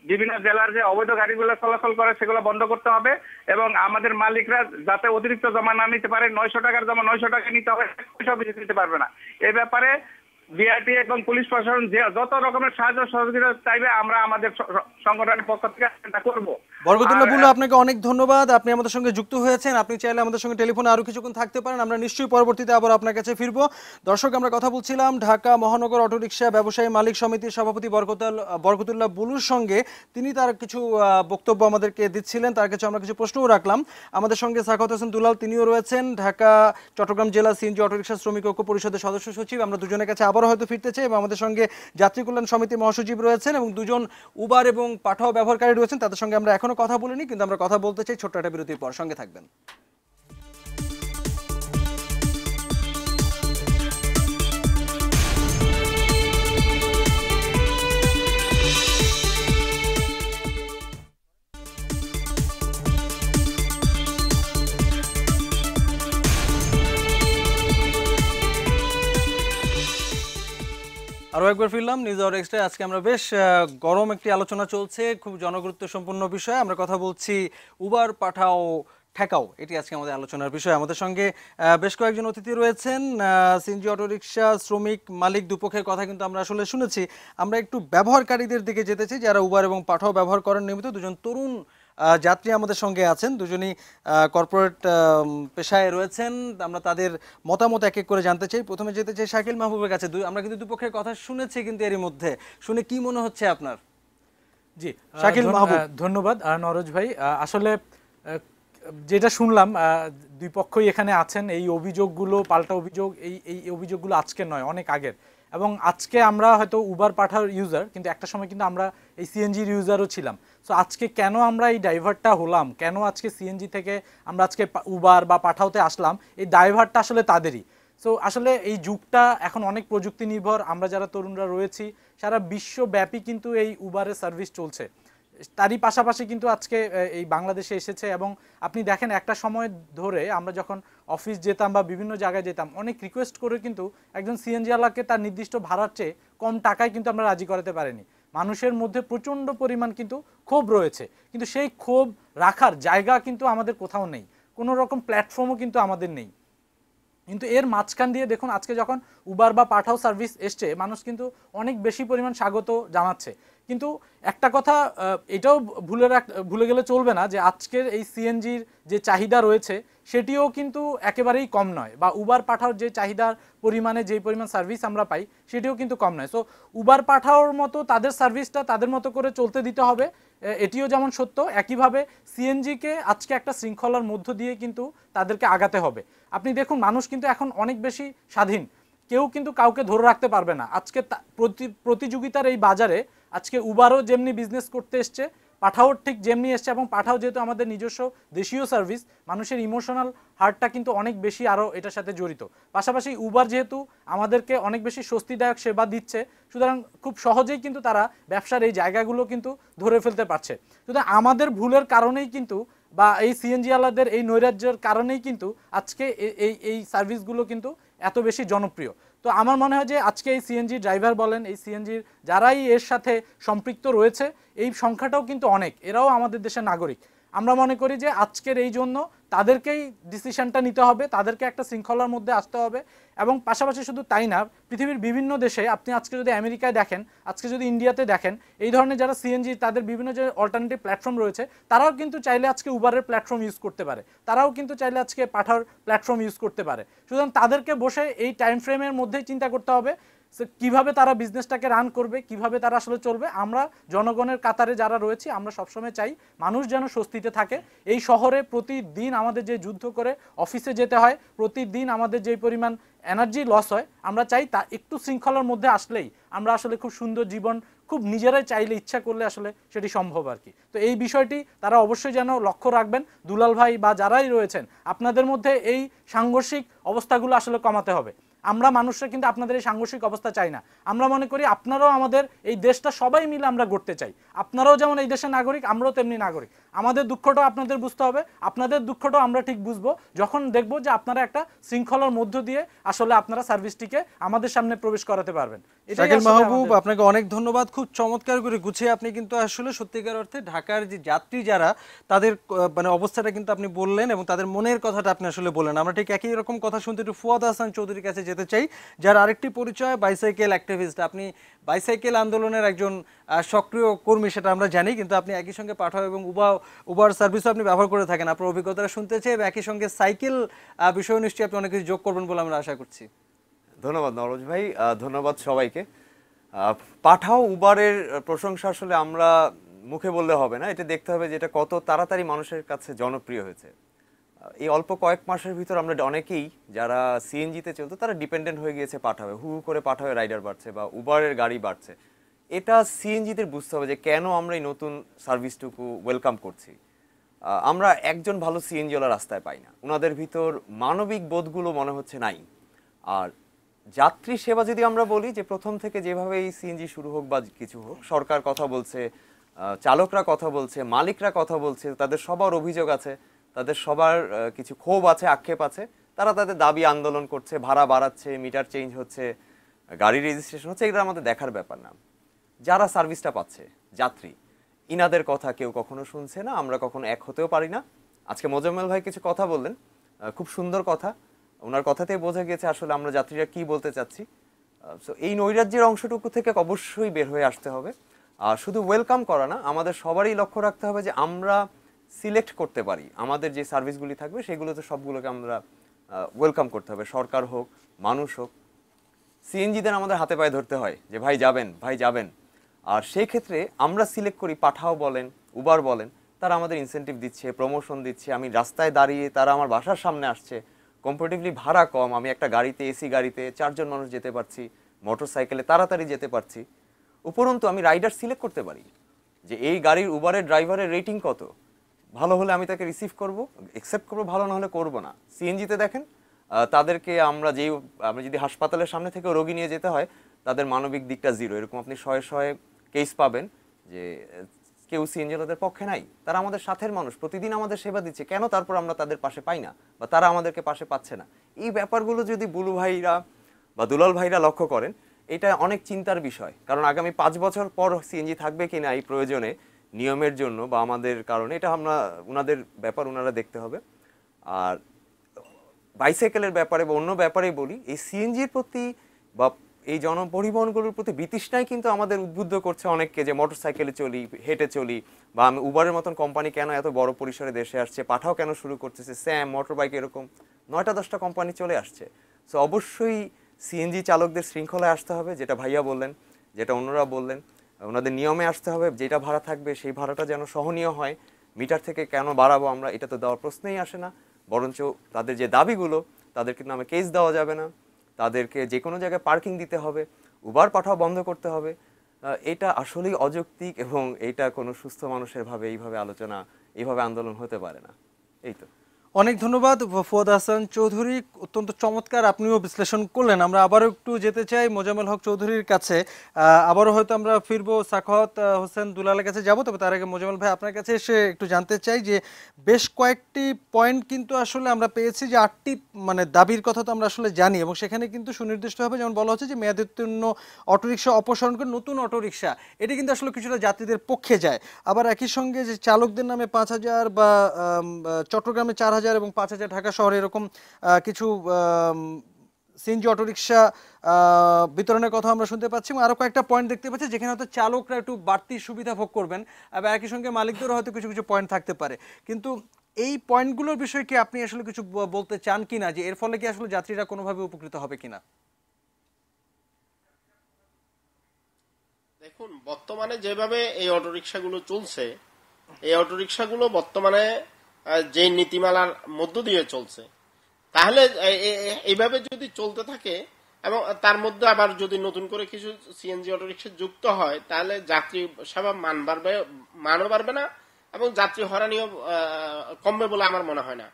বিভিন্ন জেলার যে অবৈধ গাড়িগুলো চলাচল করে সেগুলো বন্ধ করতে হবে, এবং আমাদের মালিকরা যাতে অতিরিক্ত জমা না নিতে পারে। 900 টাকার জমা 900 টাকা নিতে হবে, সব নিতে পারবে না। এই ব্যাপারে বিআরটি এবং পুলিশ প্রশাসন যত রকমের সাহায্য সহযোগিতা চাইবে আমরা আমাদের সংগঠনের পক্ষ থেকে চেষ্টা করব। বরকতুল্লাহ বুল্লু, আপনাকে অনেক ধন্যবাদ, আপনি আমাদের সঙ্গে যুক্ত হয়েছেন। আপনি চাইলে আমাদের সঙ্গে টেলিফোনে আরো কিছুক্ষণ থাকতে পারেন, আমরা নিশ্চয়ই পরবর্তীতে আবার আপনার কাছে ফিরবো। দর্শক, আমরা কথা বলছিলাম ঢাকা মহানগর অটোরিকশা ব্যবসায়ী মালিক সমিতির সভাপতি বরকতুল্লাহ বুলুর সঙ্গে। তিনি তার কিছু বক্তব্য আমাদেরকে দিচ্ছিলেন, তার কাছে আমরা কিছু প্রশ্নও রাখলাম। আমাদের সঙ্গে সাখাওয়াত হোসেন দুলাল, তিনিও রয়েছেন ঢাকা চট্টগ্রাম জেলা সিএনজি অটোরিকশা শ্রমিক ঐক্য পরিষদের সদস্য সচিব। আমরা দুজনের কাছে আবারও হয়তো ফিরতে চাই, এবং আমাদের সঙ্গে যাত্রী কল্যাণ সমিতির মহাসচিব রয়েছেন, এবং দুজন উবার এবং পাঠাও ব্যবহারকারী রয়েছেন। তাদের সঙ্গে আমরা এখনো কথা বলিনি, কিন্তু আমরা কথা বলতে চাই ছোট্ট একটা বিরতির পর। সঙ্গে থাকবেন। আরও একবার ফিরলাম নিউজ আওয়ার এক্সট্রা। আজকে আমরা বেশ গরম একটি আলোচনা চলছে, খুব জনগুরুত্ব সম্পন্ন বিষয়। আমরা কথা বলছি উবার পাঠাও ঠেকাও, এটি আজকে আমাদের আলোচনার বিষয়। আমাদের সঙ্গে বেশ কয়েকজন অতিথি রয়েছেন। সিএনজি অটোরিকশা শ্রমিক মালিক দুপক্ষের কথা কিন্তু আমরা আসলে শুনেছি। আমরা একটু ব্যবহারকারীদের দিকে যেতে চাই, যারা উবার এবং পাঠাও ব্যবহার করেন নিয়মিত। দুজন তরুণ যাত্রী আমাদের সঙ্গে আছেন, দুজনই কর্পোরেট পেশায় রয়েছেন। আমরা তাদের মতামত এক এক করে জানতে চাই। প্রথমে যেতে চাই শাকিল মাহবুবের কাছে। আমরা কিন্তু দুপক্ষের কথা শুনেছি, কিন্তু এরই মধ্যে শুনে কি মনে হচ্ছে আপনার? জি, শাকিল মাহবুব। ধন্যবাদ নরজ ভাই। আসলে যেটা শুনলাম, দুই পক্ষই এখানে আছেন। এই অভিযোগগুলো পাল্টা অভিযোগ, এই অভিযোগগুলো আজকে নয়, অনেক আগের। এবং আজকে আমরা হয়তো উবার পাঠাও ইউজার, কিন্তু একটা সময় কিন্তু আমরা এই সিএনজির ইউজারও ছিলাম। সো আজকে কেন আমরা এই ড্রাইভারটা হলাম, কেন আজকে সিএনজি থেকে আমরা আজকে উবার বা পাঠাওতে আসলাম, এই ড্রাইভারটা আসলে তাদেরই। সো আসলে এই যুগটা এখন অনেক প্রযুক্তি নির্ভর। আমরা যারা তরুণরা রয়েছি, সারা বিশ্বব্যাপী কিন্তু এই উবারের সার্ভিস চলছে। তারই পাশাপাশি কিন্তু আজকে এই বাংলাদেশে এসেছে। এবং আপনি দেখেন, একটা সময় ধরে আমরা যখন অফিস যেতাম বা বিভিন্ন জায়গায় যেতাম, অনেক রিকোয়েস্ট করে কিন্তু একজন সিএনজিওয়ালাকে তার নির্দিষ্ট ভাড়ার চেয়ে কম টাকায় কিন্তু আমরা রাজি করাতে পারিনি। মানুষের মধ্যে প্রচণ্ড পরিমাণ কিন্তু ক্ষোভ রয়েছে, কিন্তু সেই ক্ষোভ রাখার জায়গা কিন্তু আমাদের কোথাও নেই, কোনো রকম প্ল্যাটফর্মও কিন্তু আমাদের নেই। কিন্তু এর মাঝখান দিয়ে দেখুন, আজকে যখন উবার বা পাঠাও সার্ভিস এসছে, মানুষ কিন্তু অনেক বেশি পরিমাণ স্বাগত জানাচ্ছে। কিন্তু একটা কথা এটাও ভুলে গেলে চলবে না যে আজকের এই সিএনজির যে চাহিদা রয়েছে সেটিও কিন্তু একেবারেই কম নয়, বা উবার পাঠাওর যে চাহিদার পরিমাণে যেই পরিমাণ সার্ভিস আমরা পাই সেটিও কিন্তু কম নয়। সো উবার পাঠাওর মতো তাদের সার্ভিসটা তাদের মতো করে চলতে দিতে হবে, এটিও যেমন সত্য। একইভাবে সিএনজিকে আজকে একটা শৃঙ্খলার মধ্য দিয়ে কিন্তু তাদেরকে আগাতে হবে। আপনি দেখুন, মানুষ কিন্তু এখন অনেক বেশি স্বাধীন। কেউ কিন্তু কাউকে ধরে রাখতে পারবে না। আজকে প্রতিযোগিতার এই বাজারে আজকে উবারও যেমনি বিজনেস করতে এসছে, পাঠাও ঠিক যেমনি এসছে, এবং পাঠাও যেহেতু আমাদের নিজস্ব দেশীয় সার্ভিস, মানুষের ইমোশনাল হার্টটা কিন্তু অনেক বেশি আরও এটার সাথে জড়িত। পাশাপাশি উবার যেহেতু আমাদেরকে অনেক বেশি স্বস্তিদায়ক সেবা দিচ্ছে, সুতরাং খুব সহজেই কিন্তু তারা ব্যবসার এই জায়গাগুলো কিন্তু ধরে ফেলতে পারছে। সুতরাং আমাদের ভুলের কারণেই কিন্তু, বা এই সিএনজি আলাদের এই নৈরাজ্যের কারণেই কিন্তু আজকে এই সার্ভিসগুলো কিন্তু এত বেশি জনপ্রিয়। তো আমার মনে হয় যে আজকে এই সিএনজি ড্রাইভার বলেন, এই সিএনজির যারাই এর সাথে সম্পৃক্ত রয়েছে, এই সংখ্যাটাও কিন্তু অনেক, এরাও আমাদের দেশের নাগরিক। আমরা মনে করি যে আজকের এই জন্য তাদেরকেই ডিসিশনটা নিতে হবে, তাদেরকে একটা শৃঙ্খলার মধ্যে আসতে হবে। এবং পাশাপাশি শুধু তাই না, পৃথিবীর বিভিন্ন দেশে আপনি আজকে যদি আমেরিকায় দেখেন, আজকে যদি ইন্ডিয়াতে দেখেন, এই ধরনের যারা সিএনজি তাদের বিভিন্ন যে অল্টারনেটিভ প্ল্যাটফর্ম রয়েছে, তারাও কিন্তু চাইলে আজকে উবারের প্ল্যাটফর্ম ইউজ করতে পারে, তারাও কিন্তু চাইলে আজকে পাঠার প্ল্যাটফর্ম ইউজ করতে পারে। সুতরাং তাদেরকে বসে এই টাইম ফ্রেমের মধ্যেই চিন্তা করতে হবে কিভাবে তারা বিজনেসটাকে রান করবে, কিভাবে তারা আসলে চলবে। আমরা জনগণের কাতারে যারা রয়েছি, আমরা সবসময় চাই মানুষ যেন স্বস্তিতে থাকে। এই শহরে প্রতিদিন আমাদের যে যুদ্ধ করে অফিসে যেতে হয়, প্রতিদিন আমাদের যে পরিমাণ এনার্জি লস হয়, আমরা চাই তা একটু শৃঙ্খলার মধ্যে আসলেই আমরা আসলে খুব সুন্দর জীবন খুব নিজেরাই চাইলে, ইচ্ছা করলে আসলে সেটি সম্ভব আর কি। তো এই বিষয়টি তারা অবশ্যই যেন লক্ষ্য রাখবেন। দুলাল ভাই বা যারাই রয়েছেন, আপনাদের মধ্যে এই সাংঘর্ষিক অবস্থাগুলো আসলে কমাতে হবে। আমরা মানুষরা কিন্তু আপনাদের এই সাংঘর্ষিক অবস্থা চাই না। আমরা মনে করি আপনারাও আমাদের এই দেশটা সবাই মিলে আমরা গড়তে চাই। আপনারাও যেমন এই দেশের নাগরিক, আমরাও তেমনি নাগরিক। আমাদের দুঃখটাও আপনাদের বুঝতে হবে, আপনাদের দুঃখটাও আমরা ঠিক বুঝবো যখন দেখবো যে আপনারা একটা শৃঙ্খলার মধ্য দিয়ে আসলে আপনারা সার্ভিসটিকে আমাদের সামনে প্রবেশ করাতে পারবেন। শাকিল মাহবুব, আপনাকে অনেক ধন্যবাদ। খুব চমৎকার করে গুছিয়ে আপনি কিন্তু আসলে সত্যিকার অর্থে ঢাকার যে যাত্রী যারা, তাদের মানে অবস্থাটা কিন্তু আপনি বললেন এবং তাদের মনের কথাটা আপনি আসলে বললেন। আমরা ঠিক একই রকম কথা শুনতে একটু ফুয়াদ হাসান চৌধুরীর কাছে যেতে চাই, যার আরেকটি পরিচয় বাইসাইকেল অ্যাক্টিভিস্ট। আপনি বাইসাইকেল আন্দোলনের একজন সক্রিয় কর্মী, সেটা আমরা জানি, কিন্তু আপনি একই সঙ্গে পাঠাও এবং উবার সার্ভিসও আপনি ব্যবহার করে থাকেন। আপনার অভিজ্ঞতাটা শুনতে চাই এবং একই সঙ্গে সাইকেল বিষয়ে নিশ্চয়ই আপনি অনেক কিছু যোগ করবেন বলে আমরা আশা করছি। ধন্যবাদ নরোজ ভাই, ধন্যবাদ সবাইকে। পাঠাও উবারের প্রশংসা আসলে আমরা মুখে বললে হবে না, এটা দেখতে হবে যে এটা কত তাড়াতাড়ি মানুষের কাছে জনপ্রিয় হয়েছে। এই অল্প কয়েক মাসের ভিতর আমরা অনেকেই যারা সিএনজিতে চলতো তারা ডিপেন্ডেন্ট হয়ে গিয়েছে পাঠাবে, হু করে পাঠাবে রাইডার বাড়ছে বা উবারের গাড়ি বাড়ছে। এটা সিএনজিদের বুঝতে হবে যে কেন আমরা এই নতুন সার্ভিসটুকু ওয়েলকাম করছি। আমরা একজন ভালো সিএনজিওয়ালা রাস্তায় পাই না, ওনাদের ভিতর মানবিক বোধগুলো মনে হচ্ছে নাই। আর যাত্রী সেবা যদি আমরা বলি যে প্রথম থেকে যেভাবে এই সিএনজি শুরু হোক বা কিছু হোক, সরকার কথা বলছে, চালকরা কথা বলছে, মালিকরা কথা বলছে, তাদের সবার অভিযোগ আছে, তাদের সবার কিছু ক্ষোভ আছে, আক্ষেপ আছে, তারা তাদের দাবি আন্দোলন করছে, ভাড়া বাড়াচ্ছে, মিটার চেঞ্জ হচ্ছে, গাড়ি রেজিস্ট্রেশন হচ্ছে, এগুলো আমাদের দেখার ব্যাপার না। যারা সার্ভিসটা পাচ্ছে যাত্রী, ইনাদের কথা কেউ কখনো শুনছে না, আমরা কখনো এক হতেও পারি না। আজকে মোজাম্মেল ভাই কিছু কথা বললেন, খুব সুন্দর কথা, ওনার কথাতে বোঝা গেছে আসলে আমরা যাত্রীরা কি বলতে চাচ্ছি। সো এই নৈরাজ্যের অংশটুকু থেকে অবশ্যই বের হয়ে আসতে হবে। আর শুধু ওয়েলকাম করা না, আমাদের সবারই লক্ষ্য রাখতে হবে যে আমরা সিলেক্ট করতে পারি আমাদের যে সার্ভিসগুলি থাকবে সেগুলোতে সবগুলোকে আমরা ওয়েলকাম করতে হবে, সরকার হোক মানুষ হোক। সিএনজিদের আমাদের হাতে পায়ে ধরতে হয় যে ভাই যাবেন, ভাই যাবেন। আর সেই ক্ষেত্রে আমরা সিলেক্ট করি, পাঠাও বলেন, উবার বলেন, তারা আমাদের ইনসেন্টিভ দিচ্ছে, প্রমোশন দিচ্ছে, আমি রাস্তায় দাঁড়িয়ে তারা আমার বাসার সামনে আসছে, কম্পারেটিভলি ভাড়া কম, আমি একটা গাড়িতে এসি গাড়িতে 4 জন মানুষ যেতে পারছি, মোটর সাইকেলে তাড়াতাড়ি যেতে পারছি। উপরন্তু আমি রাইডার সিলেক্ট করতে পারি যে এই গাড়ির উবারের ড্রাইভারের রেটিং কত, ভালো হলে আমি তাকে রিসিভ করব, অ্যাকসেপ্ট করবো, ভালো না হলে করবো না। সিএনজিতে দেখেন তাদেরকে আমরা যদি হাসপাতালের সামনে থেকে রোগী নিয়ে যেতে হয়, তাদের মানবিক দিকটা জিরো। এরকম আপনি শয়ে শয়ে কেস পাবেন যে কেউ সিএনজিওয়ালাদের পক্ষে নাই, তারা আমাদের সাথের মানুষ, প্রতিদিন আমাদের সেবা দিচ্ছে, কেন তারপর আমরা তাদের পাশে পাই না বা তারা আমাদেরকে পাশে পাচ্ছে না। এই ব্যাপারগুলো যদি বুলু ভাইরা বা দুলাল ভাইরা লক্ষ্য করেন, এটা অনেক চিন্তার বিষয়। কারণ আগামী 5 বছর পর সিএনজি থাকবে কিনা এই প্রয়োজনে নিয়মের জন্য বা আমাদের কারণে, এটা আমরা ওনাদের ব্যাপার, ওনারা দেখতে হবে। আর বাইসাইকেলের ব্যাপারে বা অন্য ব্যাপারেই বলি, এই সিএনজির প্রতি বা এই জনপরিবহনগুলোর প্রতি বিতৃষ্ণাই কিন্তু আমাদের উদ্বুদ্ধ করছে অনেককে যে মোটর সাইকেলে চলি, হেঁটে চলি, বা আমি উবারের মতন কোম্পানি কেন এত বড় পরিসরে দেশে আসছে, পাঠাও কেন শুরু করতেছে, স্যাম মোটর বাইক, এরকম 9টা-10টা কোম্পানি চলে আসছে। সো অবশ্যই সিএনজি চালকদের শৃঙ্খলায় আসতে হবে, যেটা ভাইয়া বললেন, যেটা অন্যরা বললেন, ওনাদের নিয়মে আসতে হবে। যেটা ভাড়া থাকবে সেই ভাড়াটা যেন সহনীয় হয়। মিটার থেকে কেন বাড়াবো আমরা, এটা তো দেওয়ার প্রশ্নই আসে না। বরঞ্চ তাদের যে দাবিগুলো, তাদেরকে নামে কেস দেওয়া যাবে না, তাদেরকে যে কোনো জায়গায় পার্কিং দিতে হবে, উবার পাঠাও বন্ধ করতে হবে, এটা আসলেই অযৌক্তিক এবং এটা কোনো সুস্থ মানুষের ভাবে এইভাবে আলোচনা, এইভাবে আন্দোলন হতে পারে না। এই তো। অনেক ধন্যবাদ ফুয়াদ হাসান চৌধুরী, অত্যন্ত চমৎকার আপনিও বিশ্লেষণ করলেন। আমরা আবারও একটু যেতে চাই মোজাম্মেল হক চৌধুরীর কাছে, আবারও হয়তো আমরা ফিরবো সাখাওয়াত হোসেন দুলালের কাছে যাব, তবে তার আগে মোজাম্মেল ভাই আপনার কাছে এসে একটু জানতে চাই যে বেশ কয়েকটি পয়েন্ট কিন্তু আসলে আমরা পেয়েছি যে 8টি মানে দাবির কথা তো আমরা আসলে জানি, এবং সেখানে কিন্তু সুনির্দিষ্টভাবে যেমন বলা হচ্ছে যে মেয়াদোত্তীর্ণ অটোরিকশা অপসারণ করে নতুন অটোরিকশা, এটি কিন্তু আসলে কিছুটা যাত্রীদের পক্ষে যায়। আবার একই সঙ্গে যে চালকদের নামে 5,000 বা চট্টগ্রামে 4,000 এবং 5,000 ঢাকা শহরে এরকম কিছু সিএনজি অটোরিকশা বিতরণের কথা আমরা শুনতে পাচ্ছি, এবং আরও কয়েকটা পয়েন্ট দেখতে পাচ্ছি যেখানে হয়তো চালকরা একটু বাড়তি সুবিধা ভোগ করবেন, আবার একই সঙ্গে মালিকদেরও হয়তো কিছু কিছু পয়েন্ট থাকতে পারে। কিন্তু এই পয়েন্টগুলোর বিষয়ে কি আপনি আসলে কিছু বলতে চান কিনা, যে এর ফলে কি আসলে যাত্রীরা কোনোভাবে উপকৃত হবে কিনা? দেখুন, বর্তমানে যেভাবে এই অটোরিকশাগুলো চলছে, এই অটোরিকশাগুলো বর্তমানে যে নীতিমালার মধ্য দিয়ে চলছে, তাহলে এইভাবে যদি চলতে থাকে এবং তার মধ্যে আবার যদি নতুন করে কিছু সিএনজি অটোরিকশা যুক্ত হয়, তাহলে যাত্রী সেবা মানও বাড়বে না এবং যাত্রী হয়রানিও কমবে বলে আমার মনে হয় না।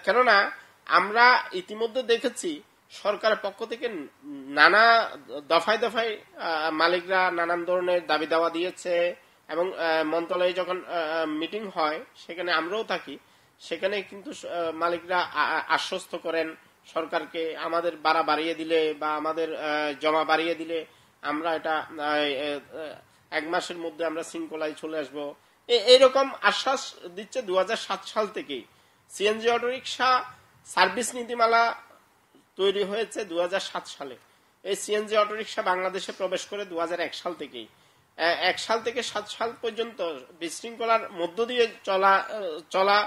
কেননা আমরা ইতিমধ্যে দেখেছি সরকারের পক্ষ থেকে নানা দফায় দফায় মালিকরা নানান ধরনের দাবি দাওয়া দিয়েছে, এবং মন্ত্রণালয়ে যখন মিটিং হয় সেখানে আমরাও থাকি, সেখানে কিন্তু মালিকরা আশ্বস্ত করেন সরকারকে, আমাদের ভাড়া বাড়িয়ে দিলে বা আমাদের জমা বাড়িয়ে দিলে আমরা এটা 1 মাসের মধ্যে আমরা শৃঙ্খলায় চলে আসবো, এইরকম আশ্বাস দিচ্ছে 2007 সাল থেকেই। সিএনজি অটোরিকশা সার্ভিস নীতিমালা তৈরি হয়েছে 2007 সালে। এই সিএনজি অটোরিকশা বাংলাদেশে প্রবেশ করে 2001 সাল থেকেই। 1 সাল থেকে 7 সাল পর্যন্ত বিশৃঙ্খলার মধ্য দিয়ে চলা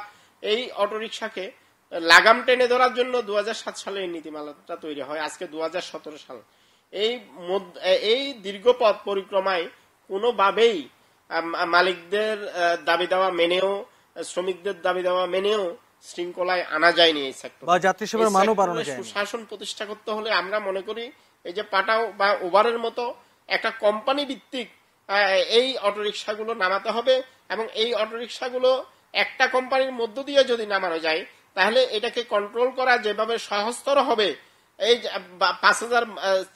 এই অটোরিকশাকে লাগাম টেনে ধরার জন্য 2007 সালে এই নীতিমালাটা তৈরি হয়। আজকে 2017 সাল। এই দীর্ঘ পথ পরিক্রমায় কোনোভাবেই মালিকদের দাবি দেওয়া মেনেও, শ্রমিকদের দাবি দেওয়া মেনেও শৃঙ্খলায় আনা যায়নি এই সেক্টর, বা যাত্রী সেবার মানও বাড়ানো যায়নি। সুশাসন প্রতিষ্ঠা করতে হলে আমরা মনে করি এই যে পাঠাও বা উবারের মতো একটা কোম্পানি ভিত্তিক এই অটোরিকশাগুলো নামাতে হবে, এবং এই অটোরিকশাগুলো একটা কোম্পানির মধ্য দিয়ে যদি নামানো যায় তাহলে এটাকে কন্ট্রোল করা যেভাবে সহজতর হবে। এই 5,000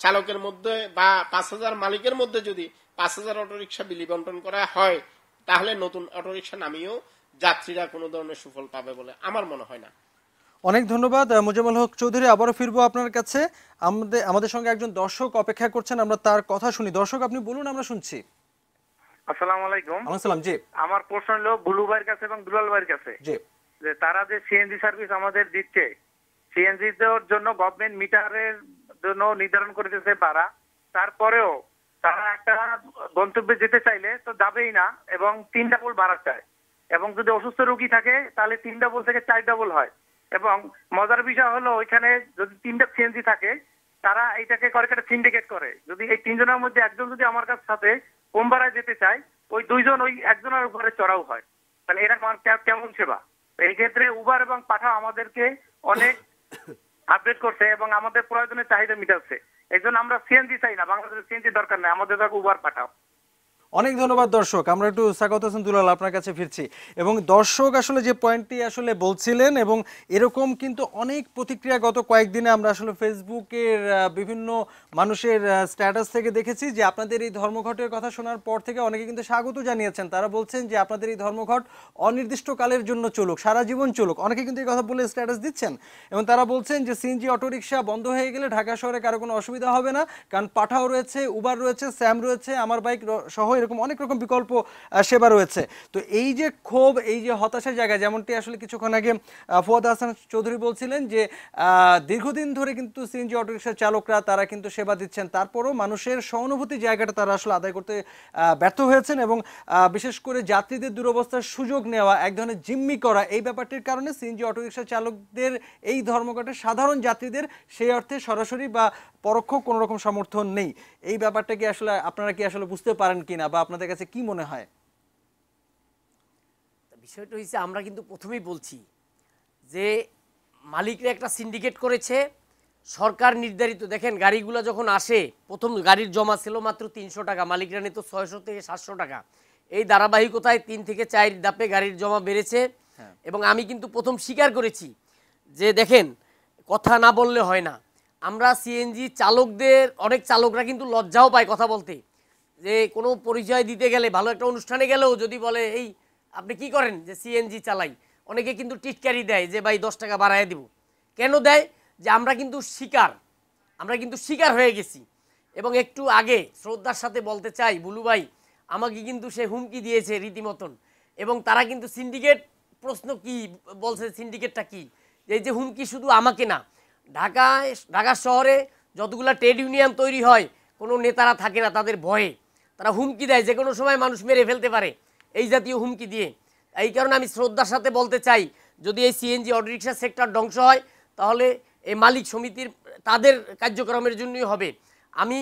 চালকের মধ্যে বা 5,000 মালিকের মধ্যে যদি 5,000 অটোরিকশা বিলি বন্টন করা হয়, তাহলে নতুন অটোরিকশা নামিয়েও যাত্রীরা কোনো ধরনের সুফল পাবে বলে আমার মনে হয় না। অনেক ধন্যবাদ মোজাম্মেল হক চৌধুরী, আবারও ফিরবো আপনার কাছে। আমাদের সঙ্গে একজন দর্শক অপেক্ষা করছেন, আমরা তার কথা শুনি। দর্শক আপনি বলুন, আমরা শুনছি। আসসালামু আলাইকুম। আসসালাম। জি, আমার প্রশ্ন হলো বুলু ভাইয়ের কাছে এবং দুলাল ভাইয়ের কাছে, জি, যে তারা যে সিএনজি সার্ভিস আমাদের দিচ্ছে, সিএনজি এর জন্য গভর্নমেন্ট মিটারের জন্য নির্ধারণ করে দিয়েছে ভাড়া, তারপরেও তারা একটা গন্তব্যে যেতে চাইলে তো যাবেই না এবং 3 ডাবল ভাড়া চায়, এবং যদি অসুস্থ রোগী থাকে তাহলে 3 ডাবল থেকে 4 ডাবল হয়। এবং মজার বিষয় হলো ওইখানে যদি 3টা সিএনজি থাকে, তারা এইটাকে করে একটা সিন্ডিকেট করে। যদি এই 3 জনের মধ্যে একজন যদি আমার কাছে সাথে কম ভাড়ায় যেতে চায়, ওই 2 জন ওই একজনের উপরে চড়াও হয়। তাহলে এরা কেমন সেবা? এই ক্ষেত্রে উবার এবং পাঠাও আমাদেরকে অনেক আপডেট করছে এবং আমাদের প্রয়োজনের চাহিদা মিটাচ্ছে। এই জন্য আমরা সিএনজি চাই না, বাংলাদেশের সিএনজি দরকার নেই, আমাদের উবার পাঠাও। অনেক ধন্যবাদ দর্শক। আমরা একটু সাখাওয়াত হোসেন দুলাল আপনার কাছে ফিরছি, এবং দর্শক আসলে যে পয়েন্টটি আসলে বলছিলেন, এবং এরকম কিন্তু অনেক প্রতিক্রিয়া গত কয়েকদিনে আমরা আসলে ফেসবুকের বিভিন্ন মানুষের স্ট্যাটাস থেকে দেখেছি যে আপনাদের এই ধর্মঘটের কথা শোনার পর থেকে অনেকে কিন্তু স্বাগত জানিয়েছেন। তারা বলছেন যে আপনাদের এই ধর্মঘট অনির্দিষ্টকালের জন্য চলুক, সারা জীবন চলুক। অনেকে কিন্তু এই কথা বলে স্ট্যাটাস দিচ্ছেন, এবং তারা বলছেন যে সিএনজি অটোরিকশা বন্ধ হয়ে গেলে ঢাকা শহরে কারো কোনো অসুবিধা হবে না, কারণ পাঠাও রয়েছে, উবার রয়েছে, স্যাম রয়েছে, আমার বাইক সহ এরকম অনেক রকম বিকল্প সেবা রয়েছে। তো এই যে ক্ষোভ, এই যে হতাশার জায়গা, যেমনটি আসলে কিছুক্ষণ আগে ফুয়াদ হাসান চৌধুরী বলছিলেন যে দীর্ঘদিন ধরে কিন্তু সিএনজি অটোরিকশার চালকরা তারা কিন্তু সেবা দিচ্ছেন, তারপরও মানুষের সহানুভূতি জায়গাটা তারা আসলে আদায় করতে ব্যর্থ হয়েছেন, এবং বিশেষ করে যাত্রীদের দুরবস্থার সুযোগ নেওয়া, এক ধরনের জিম্মি করা, এই ব্যাপারটির কারণে সিএনজি অটোরিকশা চালকদের এই ধর্মঘটে সাধারণ যাত্রীদের সেই অর্থে সরাসরি বা পরোক্ষ কোনো রকম সমর্থন নেই। এই ব্যাপারটা কি আসলে আপনারা কি আসলে বুঝতে পারেন কিনা, বা আপনাদের কাছে কি মনে হয়? বিষয়টা হচ্ছে, আমরা কিন্তু প্রথমেই বলছি যে মালিকরা একটা সিন্ডিকেট করেছে, সরকার নির্ধারিত, দেখেন গাড়িগুলো যখন আসে প্রথম গাড়ির জমা ছিল মাত্র 300 টাকা, মালিকরা নিত 600 থেকে 700 টাকা। এই ধারাবাহিকতায় 3 থেকে 4 ধাপে গাড়ির জমা বেড়েছে। এবং আমি কিন্তু প্রথম স্বীকার করেছি যে দেখেন, কথা না বললে হয় না। আমরা সিএনজি চালকদের, অনেক চালকরা কিন্তু লজ্জাও পায় কথা বলতে, যে কোনো পরিচয় দিতে গেলে, ভালো একটা অনুষ্ঠানে গেলেও যদি বলে এই আপনি কি করেন, যে সিএনজি চালাই, অনেকে কিন্তু টিটকারি দেয় যে ভাই 10 টাকা বাড়ায় দিব। কেন দেয়? যে আমরা কিন্তু শিকার হয়ে গেছি। এবং একটু আগে শ্রদ্ধার সাথে বলতে চাই, বুলু ভাই আমাকে কিন্তু সে হুমকি দিয়েছে রীতিমতন। এবং তারা কিন্তু সিন্ডিকেট, প্রশ্ন কি বলছে, সিন্ডিকেটটা কি, এই যে হুমকি শুধু আমাকে না, ঢাকা শহরে যতগুলো ট্রেড ইউনিয়ন তৈরি হয় কোনো নেতারা থাকে না, তাদের ভয়ে তারা হুমকি দেয় যে কোনো সময় মানুষ মেরে ফেলতে পারে, এই জাতীয় হুমকি দিয়ে। এই কারণে আমি শ্রদ্ধার সাথে বলতে চাই, যদি এই সিএনজি অটোরিকশা সেক্টর ধ্বংস হয় তাহলে এই মালিক সমিতির তাদের কার্যক্রমের জন্যই হবে। আমি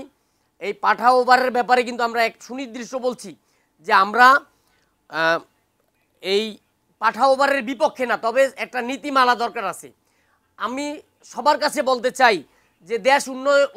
এই পাঠা ওভারের ব্যাপারে কিন্তু আমরা এক সুনির্দিষ্ট বলছি যে আমরা এই পাঠা ওভারের বিপক্ষে না, তবে একটা নীতিমালা দরকার আছে। আমি সবার কাছে বলতে চাই যে দেশ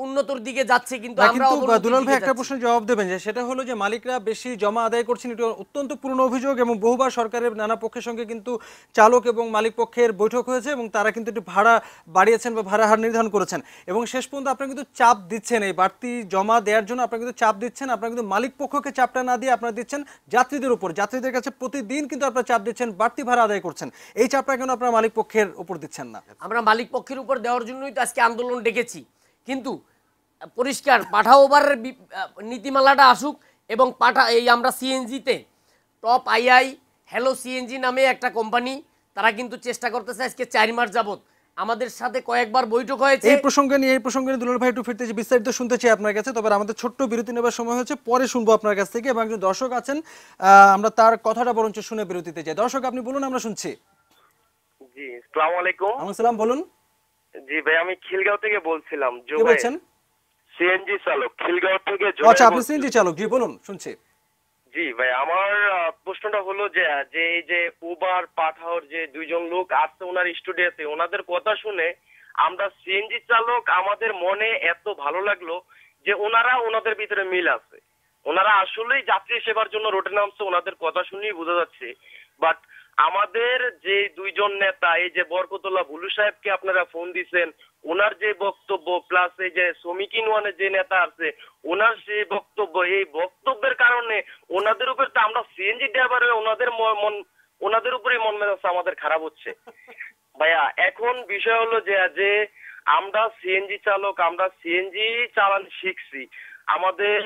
উন্নতর দিকে যাচ্ছে, কিন্তু আমরা কিন্তু দুলাল ভাই একটা প্রশ্নের জবাব দেবেন, যে সেটা হলো যে মালিকরা বেশি জমা আদায় করছেন, এটা অত্যন্ত পুরনো অভিযোগ এবং বহুবার সরকারের নানা পক্ষের সঙ্গে কিন্তু চালক এবং মালিক পক্ষের বৈঠক হয়েছে এবং তারা কিন্তু একটু ভাড়া বাড়িয়েছেন বা ভাড়া হার নির্ধারণ করেছেন এবং শেষ পর্যন্ত আপনারা কিন্তু চাপ দিচ্ছেন এই বাড়তি জমা দেওয়ার জন্য, আপনারা কিন্তু চাপ দিচ্ছেন, আপনারা কিন্তু মালিক পক্ষকে চাপটা না দিয়ে আপনারা দিচ্ছেন যাত্রীদের উপর, যাত্রীদের কাছে প্রতিদিন কিন্তু আপনারা চাপ দিচ্ছেন, বাড়তি ভাড়া আদায় করছেন। এই চাপটা কেন আপনারা মালিক পক্ষের উপর দিচ্ছেন না? আমরা মালিক পক্ষের উপর দেওয়ার জন্যই তো আজকে আন্দোলন ডেকেছি। কিন্তু পরিষ্কার পাঠা ওভারের নীতিমালাটা আসুক এবং এই আমরা সিএনজিতে টপ আইআই হ্যালো সিএনজি নামে একটা কোম্পানি, তারা কিন্তু চেষ্টা করতেছে আজকে 4 মাস যাবত, আমাদের সাথে কয়েকবার বৈঠক হয়েছে। এই প্রসঙ্গে নিয়ে দুলাল ভাই একটু ফিরতে বিস্তারিত শুনতে চাই আপনার কাছে, তবে আমাদের ছোট্ট বিরতি নেবার সময় হচ্ছে, পরে শুনবো আপনার কাছ থেকে। এবং একজন দর্শক আছেন, আমরা তার কথাটা বরঞ্চ শুনে বিরতিতে যাই। দর্শক আপনি বলুন, আমরা শুনছি। জি, আসসালামু আলাইকুম। আসসালাম, বলুন। জি ভাই, আমি খিলগাঁও থেকে বলছিলাম। কে বলছেন? সিএনজি চালক, খিলগাঁও থেকে। আচ্ছা, আপনি সিএনজি চালক, জি বলুন, শুনছি। জি ভাই, আমার প্রশ্নটা হলো যে এই যে উবার পাঠাওর যে দুইজন লোক আসছে ওনার স্টুডিওতে, ওনাদের কথা শুনে আমরা সিএনজি চালক, আমাদের মনে এত ভালো লাগলো যে ওনাদের ভিতরে মিল আছে, ওনারা আসলেই যাত্রী সেবার জন্য রোডে নামছে, ওনাদের কথা শুনেই বোঝা যাচ্ছে। বাট আমাদের যে দুইজন নেতা, এই যে বরকতুল্লাহ বুলু সাহেবকে আপনারা ফোন দিচ্ছেন, ওনার যে বক্তব্য, প্লাস এই যে শ্রমিক ইউনিয়নের যে নেতা আছে ওনার যে বক্তব্য, এই বক্তব্যের কারণে ওনাদের উপর তো আমরা সিএনজি ড্রাইভার হয়ে ওনাদের উপরেই মন মেজাজ আমাদের খারাপ হচ্ছে। ভাইয়া, এখন বিষয় হলো যে আমরা সিএনজি চালক, আমরা সিএনজি চালান শিখছি, আমাদের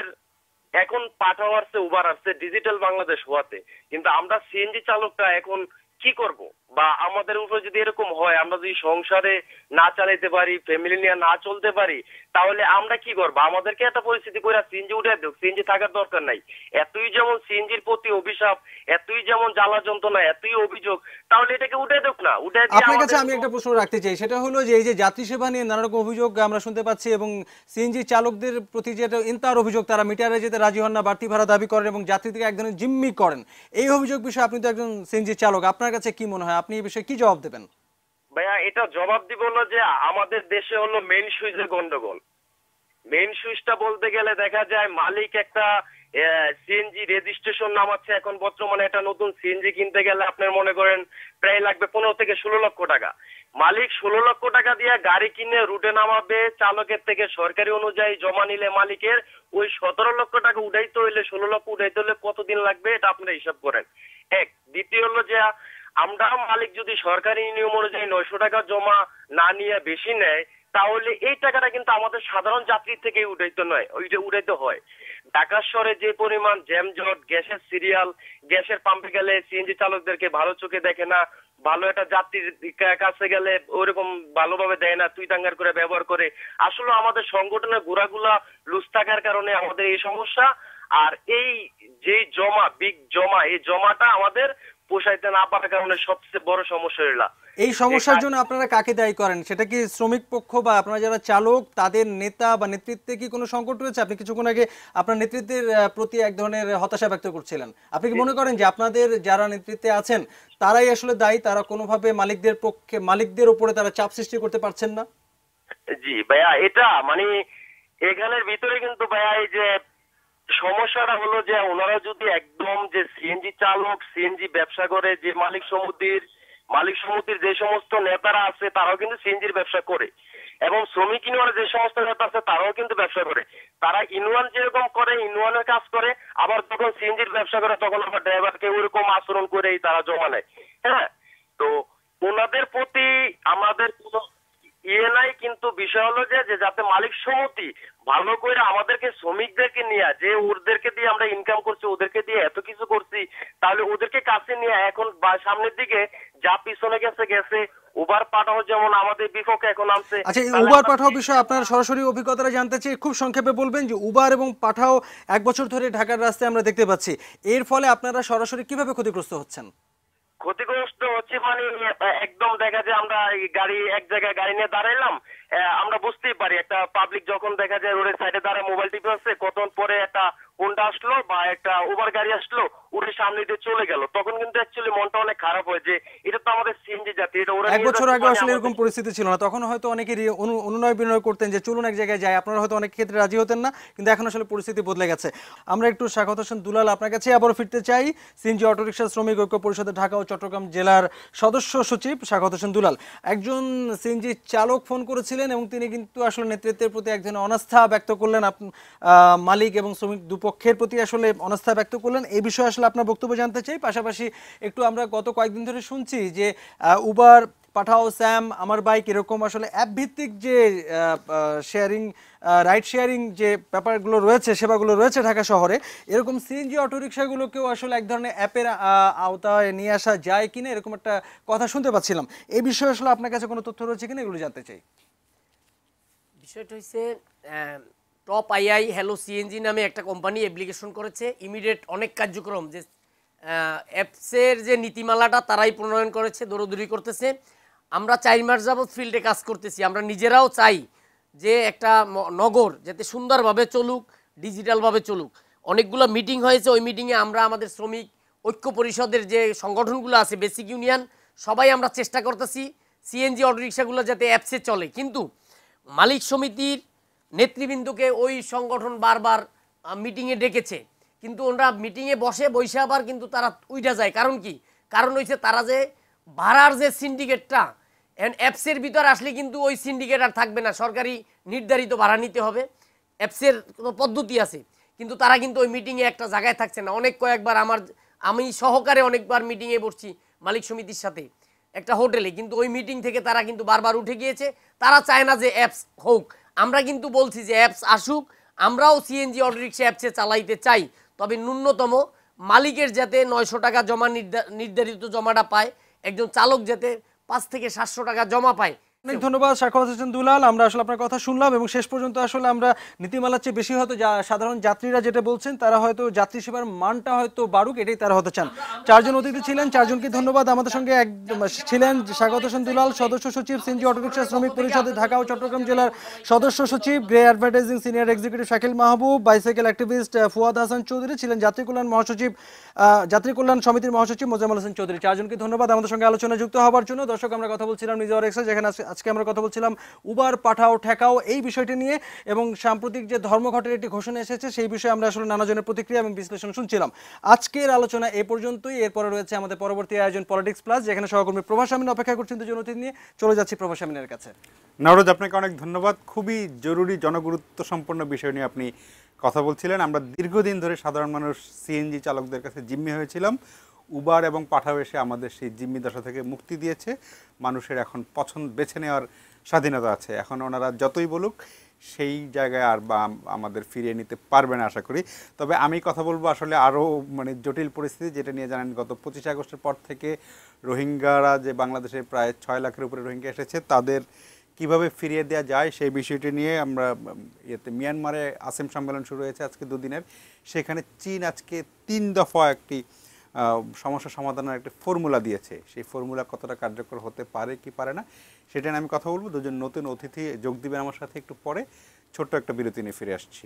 এখন পাঠাও আসছে, উবার আসছে, ডিজিটাল বাংলাদেশ হওয়াতে, কিন্তু আমরা সিএনজি চালকটা এখন কি করব? বা আমাদের উপর যদি এরকম হয়, আমরা যদি সংসারে না চালাইতে পারি, ফ্যামিলি নিয়ে না চলতে পারি, তাহলে আমরা কি করবো? আমাদেরকে একটা পরিস্থিতি করে সিএনজি উঠে দেব, সিএনজি থাকার দরকার নাই। এতই যেমন সিএনজির প্রতি অভিশাপ, এতই যেমন জ্বালা যন্ত্রণা, এতই অভিযোগ, তাহলে এটাকে উঠে দেব না। উঠে দিয়ে আপনার কাছে আমি একটা প্রশ্ন রাখতে চাই, সেটা হলো যে এই যে যাত্রী সেবা নিয়ে নানা রকম অভিযোগ আমরা শুনতে পাচ্ছি এবং সিএনজি চালকদের প্রতি যেটা ইন্তার অভিযোগ, তারা মিটারে যেতে রাজি হন না, বাড়তি ভাড়া দাবি করেন এবং যাত্রীদেরকে এক ধরনের জিম্মি করেন, এই অভিযোগ বিষয়ে আপনি তো একজন সিএনজি চালক, আপনার কাছে কি মনে হয়, আপনি এই বিষয়ে কি জবাব দেবেন? ভাইয়া, এটা জবাব দিব না যে আমাদের দেশে হলো মেইন সুইচের গন্ডগোল। মেইন সুইচটা বলতে গেলে দেখা যায় মালিক একটা সিএনজি রেজিস্ট্রেশন নামাচ্ছে, এখন বর্তমানে একটা নতুন সিএনজি কিনতে গেলে আপনার মনে করেন প্রায় লাগবে 15 থেকে 16 লক্ষ টাকা। মালিক 16 লক্ষ টাকা দিয়ে গাড়ি কিনে রুটে নামাবে, চালকের থেকে সরকারি অনুযায়ী জমা নিলে মালিকের ওই 17 লক্ষ টাকা উঠাইতে হইলে, 16 লক্ষ উঠাইতে হলে কতদিন লাগবে এটা আপনারা হিসাব করেন। এক, দ্বিতীয় হলো যে আমরা মালিক যদি সরকারি নিয়ম অনুযায়ী 900 টাকা জমা না নিয়ে বেশি নেয়, তাহলে এই টাকাটা কিন্তু আমাদের সাধারণ যাত্রী থেকে উঠাইতে হয়। ঢাকা শহরে যে পরিমাণ জ্যামজট, গ্যাসের সিরিয়াল, গ্যাসের পাম্পে গেলে সিএনজি চালকদেরকে ভালো চোখে দেখে না, ভালো একটা যাত্রীর কাছে গেলে ওইরকম ভালোভাবে দেয় না, তুই তাঙ্গার করে ব্যবহার করে। আসলে আমাদের সংগঠনের গোড়াগুলা লুজ থাকার কারণে আমাদের এই সমস্যা। আর এই যে বিগ জমা, এই জমাটা আমাদের পোষাইতে না পারার কারণে সবচেয়ে বড় সমস্যা হইলা। এই সমস্যার জন্য আপনারা কাকে দায়ী করেন? সেটা কি শ্রমিক পক্ষ বা আপনারা যারা চালক তাদের নেতা বা নেতৃত্বে কি কোনো সংকট রয়েছে? আপনি কিছুক্ষণ আগে আপনার নেতৃত্বের প্রতি এক ধরনের হতাশা ব্যক্ত করছিলেন, আপনি কি মনে করেন যে আপনাদের যারা নেতৃত্বে আছেন তারাই আসলে দায়ী, তারা কোনোভাবে মালিকদের উপরে তারা চাপ সৃষ্টি করতে পারছেন না? জি ভাইয়া, এটা মানে এখানের ভিতরে কিন্তু ভাইয়া এই যে সমস্যাটা হলো যে ওনারা যদি একদম যে সিএনজি চালক, সিএনজি ব্যবসা করে, যে মালিক সমিতির যে সমস্ত নেতারা আছে তারাও কিন্তু সিএনজির ব্যবসা করে, এবং শ্রমিক ইউনিয়নের যে সমস্ত নেতা আছে তারাও কিন্তু ব্যবসা করে। তারা ইউনিয়ন যেরকম করে ইউনিয়নের কাজ করে, আবার যখন সিএনজির ব্যবসা করে তখন আবার ড্রাইভারকে ওইরকম আচরণ করেই তারা জমা নেয়। হ্যাঁ, তো ওনাদের প্রতি আমাদের কোনো নাই, কিন্তু বিষয় হলো যে যাতে মালিক সমিতি ভালো করে আমাদেরকে শ্রমিকদেরকে নিয়ে, যে ওদেরকে দিয়ে আমরা ইনকাম করছি, ওদেরকে দিয়ে এত কিছু করছি, তাহলে ওদেরকে কাছে নিয়ে এখন সামনের দিকে যা পিছনে গেছে উবার পাঠাও যেমন আমাদের বিপক্ষে এখন আমছে। আচ্ছা, এই উবার পাঠাও বিষয়ে আপনার সরাসরি অভিজ্ঞতাটা জানতে চাই, খুব সংক্ষেপে বলবেন যে উবার এবং পাঠাও 1 বছর ধরে ঢাকার রাস্তায় আমরা দেখতে পাচ্ছি, এর ফলে আপনারা সরাসরি কিভাবে ক্ষতিগ্রস্ত হচ্ছেন? ক্ষতিগ্রস্ত হচ্ছে মানে একদম দেখা যায় আমরা গাড়ি এক জায়গায় গাড়ি নিয়ে দাঁড়াইলাম, আমরা বুঝতেই পারি একটা পাবলিক যখন দেখা যায় রোডের সাইডে দাঁড়ায় মোবাইল টিপে আছে, কতক্ষণ পরে একটা হোন্ডা আসলো বা একটা উবার গাড়ি আসলো, উঠে সামনে দিয়ে চলে গেল, তখন কিন্তু অ্যাকচুয়ালি মনটা অনেক খারাপ হয় যে এটা তো আমাদের সিএনজি জাতি, এটা ওরা 1 বছর আগে আসলে এরকম পরিস্থিতি ছিল না, তখন হয়তো অনেকেরই অনুনয় বিনয় করতেন যে চলুন এক জায়গায় যাই, আপনারা হয়তো অনেক ক্ষেত্রে রাজি হতেন না, কিন্তু এখন আসলে পরিস্থিতি বদলে গেছে। আমরা একটু স্বাগত হোসেন দুলাল আপনার কাছে আবারও ফিরতে চাই, সিএনজি অটোরিকশা শ্রমিক ঐক্য পরিষদের ঢাকা ও চট্টগ্রাম জেলার সদস্য সচিব স্বাগত হোসেন দুলাল। একজন সিএনজি চালক ফোন করেছিলেন এবং তিনি কিন্তু আসলে নেতৃত্বের প্রতি এক ধরনের অনাস্থা ব্যক্ত করলেন, মালিক এবং শ্রমিক দুপক্ষের প্রতি আসলে অনাস্থা ব্যক্ত করলেন। এই বিষয়ে আসলে আপনার বক্তব্য জানতে চাই। পাশাপাশি একটু আমরা গত কয়েকদিন ধরে শুনছি যে উবার, পাঠাও, স্যাম, আমার বাইক এরকম আসলে অ্যাপ ভিত্তিক যে শেয়ারিং, রাইড শেয়ারিং যে ব্যাপারগুলো রয়েছে, সেবাগুলো রয়েছে ঢাকা শহরে, এরকম সিএনজি অটোরিকশাগুলোকেও আসলে এক ধরনের অ্যাপের আওতায় নিয়ে আসা যায় কিনা, এরকম একটা কথা শুনতে পাচ্ছিলাম। এই বিষয়ে আসলে আপনার কাছে কোনো তথ্য রয়েছে কিনা, এগুলো জানতে চাই। বিষয়টা হচ্ছে টপ আইআই হ্যালো সিএনজি নামে একটা কোম্পানি অ্যাপ্লিকেশন করেছে, ইমিডিয়েট অনেক কার্যক্রম যে অ্যাপসের যে নীতিমালাটা তারাই প্রণয়ন করেছে, দৌড়দৌড়ি করতেছে। আমরা 4 মাস যাবৎ ফিল্ডে কাজ করতেছি, আমরা নিজেরাও চাই যে একটা নগর যাতে সুন্দরভাবে চলুক, ডিজিটালভাবে চলুক। অনেকগুলো মিটিং হয়েছে, ওই মিটিংয়ে আমরা আমাদের শ্রমিক ঐক্য পরিষদের যে সংগঠনগুলো আছে, বেসিক ইউনিয়ন, সবাই আমরা চেষ্টা করতেছি সিএনজি অটোরিকশাগুলো যাতে অ্যাপসে চলে। কিন্তু মালিক সমিতির নেতৃবৃন্দকে ওই সংগঠন বারবার মিটিংয়ে ডেকেছে, কিন্তু ওরা মিটিংয়ে বসে আবার কিন্তু তারা উইঠা যায়। কারণ কি? কারণ হচ্ছে তারা যে ভাড়ার যে সিন্ডিকেটটা অ্যাপসের ভিতর আসলে কিন্তু ওই সিন্ডিকেট আর থাকবে না, সরকারি নির্ধারিত ভাড়া নিতে হবে, অ্যাপসের কোনো পদ্ধতি আছে, কিন্তু তারা কিন্তু ওই মিটিংয়ে একটা জায়গায় থাকছে না। কয়েকবার আমি সহকারে অনেকবার মিটিংয়ে বসছি মালিক সমিতির সাথে একটা হোটেলে, কিন্তু ওই মিটিং থেকে তারা কিন্তু বারবার উঠে গিয়েছে, তারা চায় না যে অ্যাপস হোক। আমরা কিন্তু বলছি যে অ্যাপস আসুক, আমরাও সিএনজি অটোরিকশা অ্যাপসে চালাইতে চাই, তবে ন্যূনতম মালিকের যাতে 900 টাকা জমা নির্ধারিত জমাটা পায়, একজন চালক যাতে 5 থেকে 700 টাকা জমা পায়। অনেক ধন্যবাদ স্বাগত হোসেন দুলাল। আমরা আসলে আপনার কথা শুনলাম এবং শেষ পর্যন্ত আসলে আমরা নীতিমালার চেয়ে বেশি হয়তো সাধারণ যাত্রীরা যেটা বলছেন, তারা হয়তো যাত্রী সেবার মানটা হয়তো বাড়ুক, এটাই তারা হতে চান। 4 জন অতিথি ছিলেন, 4 জনকে ধন্যবাদ। আমাদের সঙ্গে ছিলেন স্বাগত হোসেন দুলাল, সদস্য সচিব সিএনজি অটোরিকশা শ্রমিক পরিষদের ঢাকা ও চট্টগ্রাম জেলার সদস্য সচিব, Grey Advertising senior executive Shakil Mahbub, bicycle activist Fuad Hasan Chowdhury, ছিলেন যাত্রী কল্যাণ সমিতির মহাসচিব মোজাম্মেল হোসেন চৌধুরী। 4 জনকে ধন্যবাদ আমাদের সঙ্গে আলোচনায় যুক্ত হওয়ার জন্য। দর্শক, আমরা কথা বলছিলাম নিজের এক্সা, যেখানে আজকে আমরা কথা বলছিলাম উবার, পাঠাও, ঠেকাও এই বিষয়টি নিয়ে, এবং সাম্প্রতিক যে ধর্মঘটের একটি ঘোষণা এসেছে সেই বিষয়ে আমরা আসলে নানা জনের প্রতিক্রিয়া এবং বিশ্লেষণ শুনছিলাম। আজকের আলোচনা এ পর্যন্তই। এরপরে রয়েছে আমাদের পরবর্তী আয়োজন পলিটিক্স প্লাস, যেখানে সহকর্মী প্রভাস আমিন অপেক্ষা করছেন দুজন অতিথি নিয়ে। চলে যাচ্ছি প্রভাস আমিনের কাছে। নওরোজ, আপনাকে অনেক ধন্যবাদ। খুবই জরুরি জনগুরুত্ব সম্পন্ন বিষয় নিয়ে আপনি কথা বলছিলেন। আমরা দীর্ঘদিন ধরে সাধারণ মানুষ সিএনজি চালকদের কাছে জিম্মি হয়েছিলাম। উবার এবং পাঠাও এসে আমাদের সেই জিম্মি দশা থেকে মুক্তি দিয়েছে। মানুষের এখন পছন্দ বেছে নেওয়ার স্বাধীনতা আছে। এখন ওনারা যতই বলুক সেই জায়গায় আর বা আমাদের ফিরিয়ে নিতে পারবে না আশা করি। তবে আমি কথা বলবো আসলে আরও জটিল পরিস্থিতি, যেটা নিয়ে জানেন গত 25 আগস্টের পর থেকে রোহিঙ্গারা যে বাংলাদেশে প্রায় 6 লাখের উপরে রোহিঙ্গা এসেছে, তাদের কিভাবে ফিরিয়ে দেওয়া যায় সেই বিষয়টি নিয়ে আমরা মিয়ানমারে আসেম সম্মেলন শুরু হয়েছে আজকে 2 দিনের। সেখানে চীন আজকে 3 দফা একটি সমস্যা সমাধানের একটা ফর্মুলা দিয়েছে। সেই ফর্মুলা কতটা কার্যকর হতে পারে কি পারে না সেটা নিয়ে আমি কথা বলবো। 2 জন নতুন অতিথি যোগ দিবেন আমার সাথে একটু পরে। ছোট্ট একটা বিরতি নিয়ে ফিরে আসছি।